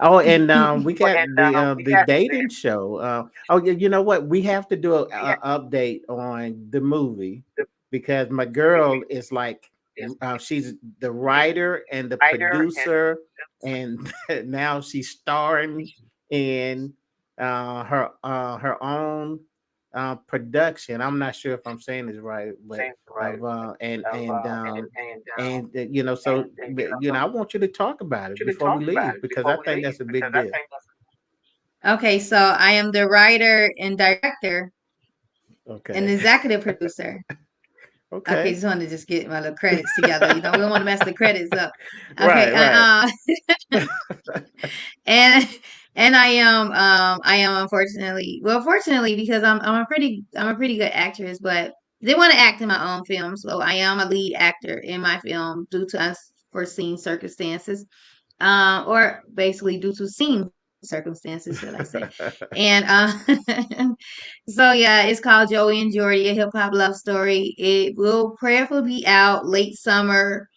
Oh, and we got the dating show. Oh, yeah, you know what? We have to do a update on the movie because my girl is like, she's the writer and the producer, and now she's starring in her own production. I'm not sure if I'm saying this right, but of so I want you to talk about it before we leave because I think that's a big deal. Okay, so I am the writer and director and Okay. executive producer. Okay, Okay. just wanted to just get my little credits together. We don't want to mess the credits up. Okay, Right, right. and I am unfortunately, well, fortunately, because I'm a pretty good actress, but didn't want to act in my own film, so I am a lead actor in my film due to unforeseen circumstances, or basically due to seen circumstances, should I say? And so yeah, it's called Joey and Jordy, a hip hop love story. It will prayerfully be out late summer,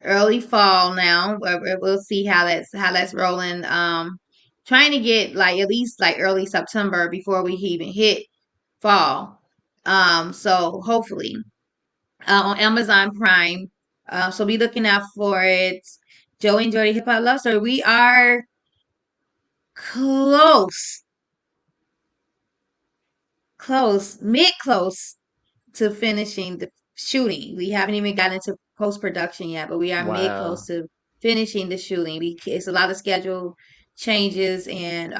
early fall now. We'll see how that's rolling. Trying to get like at least like early September before we even hit fall. So hopefully on Amazon Prime. So be looking out for it. Joey and Jordy Hip Hop Love Story. We are close, mid close to finishing the shooting. We haven't even gotten into post production yet, but we are mid close Wow. to finishing the shooting. It's a lot of schedule changes and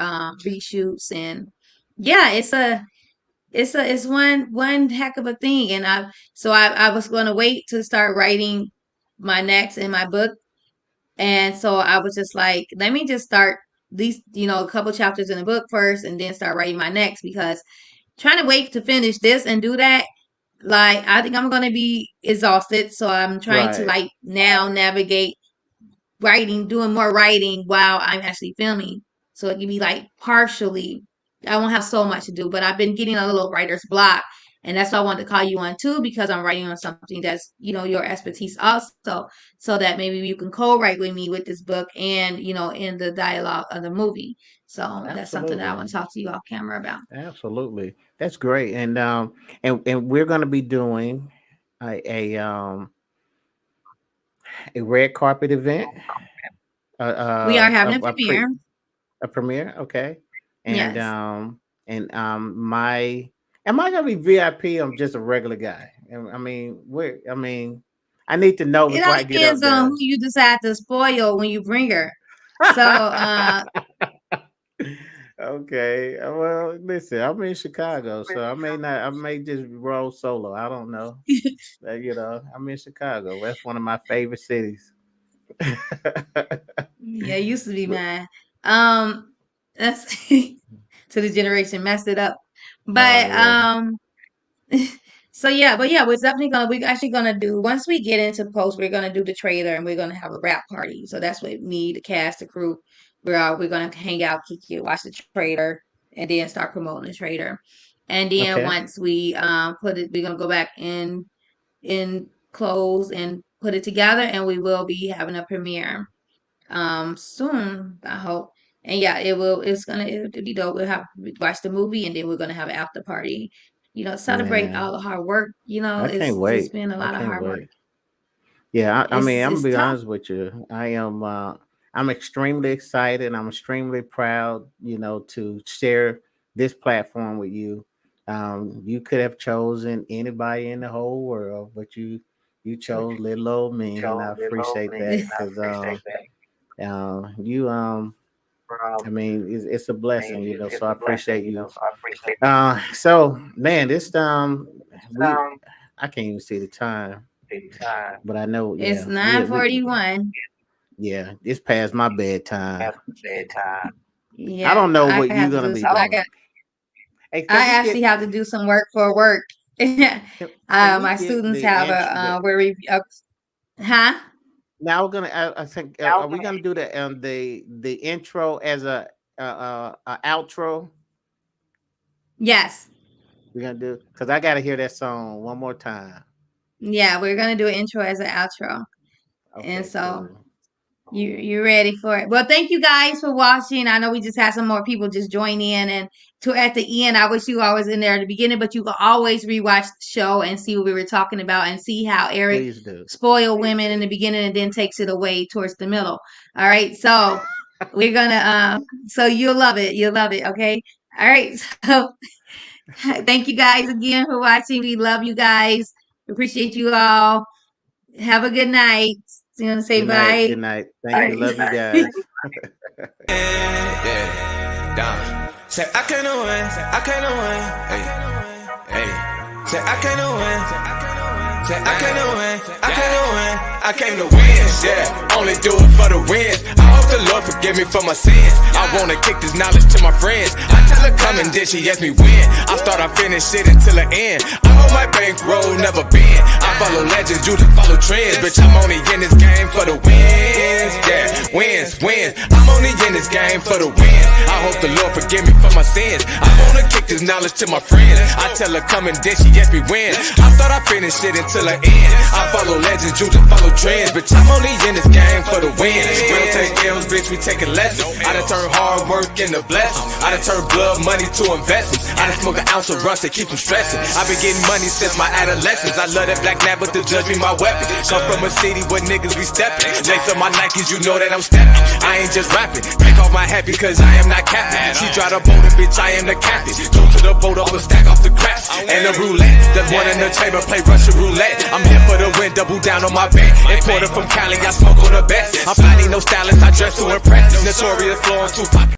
reshoots, and yeah, it's one heck of a thing. And I was going to wait to start writing my next in my book, and so I was just like, let me just start these a couple chapters in the book first, and then start writing my next, because trying to wait to finish this and do that, like, I think I'm gonna be exhausted, so I'm trying to Right. like now navigate doing more writing while I'm actually filming. So it can be like partially, I won't have so much to do, but I've been getting a little writer's block. And that's why I wanted to call you on too, because I'm writing on something that's, your expertise also, so that maybe you can co-write with me with this book and, in the dialogue of the movie. So that's something that I want Absolutely. to talk to you off camera about. Absolutely. That's great. And we're going to be doing a A red carpet event, We are having a premiere. a premiere, okay. And Yes. my am I gonna be VIP? I'm just a regular guy. I mean, I need to know It before all I get up depends on there. who you decide to spoil when you bring her. So Okay. Well, listen, I'm in Chicago, so I may not. I may just roll solo. I don't know. I'm in Chicago. That's one of my favorite cities. yeah, it used to be But- mine. That's to the generation messed it up. oh But yeah. so yeah, but yeah, we're actually gonna do once we get into post, we're gonna do the trailer and we're gonna have a rap party. So that's what me, the cast, the crew, we're gonna hang out, kick it, watch the trailer, and then start promoting the trailer. And then Okay. once we put it, we're gonna go back in close and put it together, and we will be having a premiere soon, I hope. And yeah, it'll be dope. We watch the movie and then we're gonna have an after party. Celebrate Man, all the hard work. I can't It's wait. been a I lot of can't hard work. wait. Yeah, I mean, I'm gonna It's be tough. honest with you. I'm extremely excited. I'm extremely proud, to share this platform with you. You could have chosen anybody in the whole world, but you chose little old me, and I appreciate that because you I mean, it's a blessing, So I appreciate you. So man, this we I can't even see the time, but I know, It's yeah, we 9:41. yeah, it's past my bedtime. I Yeah, don't know I what you're have to gonna do be some. doing. Hey, I actually have to do some work for work. can we My get students the have intro? where we huh? Now we're gonna. I think are we gonna do the intro as a outro? Yes. We're gonna do because I gotta hear that song one more time. Yeah, we're gonna do an intro as an outro. And Okay, so cool. you ready for it? Well, thank you guys for watching. I know we just had some more people just join in, and to at the end, I wish you all was in there at the beginning, but you can always rewatch the show and see what we were talking about and see how Eric Please do. spoiled women in the beginning and then takes it away towards the middle. All right, so we're gonna so you'll love it. You'll love it. Okay. All right. So thank you guys again for watching. We love you guys. Appreciate you all. Have a good night. You want to say Good night. bye? Good night. All Thank you. right. Love you guys. Yeah, down. Say I can't win, I can't win. Hey, hey. Say I can't win. Say I can't win, I can't win. I came to win, yeah. Only do it for the wins. I hope the Lord forgive me for my sins. I wanna kick this knowledge to my friends. I tell her come and then she ask me when. I thought I finished it until the end. I'm on my bankroll, never been. I follow legends, you just follow trends. Bitch, I'm only in this game for the wins. Yeah, wins. I'm only in this game for the wins. I hope the Lord forgive me for my sins. I wanna kick this knowledge to my friends. I tell her come and then she ask me when. I thought I finished it until the end. I follow legends, you just follow trends. Bitch, I'm only in this game for the wins. We don't take L's, bitch, we taking lessons. I done turn hard work into blessings. I done turn blood money to investments. I done smoke an ounce of rust to keep them stressing. I've been getting money since my adolescence. I love that black nap, but the judge me my weapon. Come from a city where niggas be stepping. Lace up my Nikes, you know that I'm stepping. I ain't just rapping. Take off my hat because I am not captain. She drive the boat and bitch, I am the captain. Go to the boat, I'll stack off the craps. And the roulette, there's one in the chamber, play Russian roulette. I'm here for the win, double down on my bet. Importer from Cali, I smoke on the best. I'm finding no stylist, I dress to impress. Notorious flowing too popular.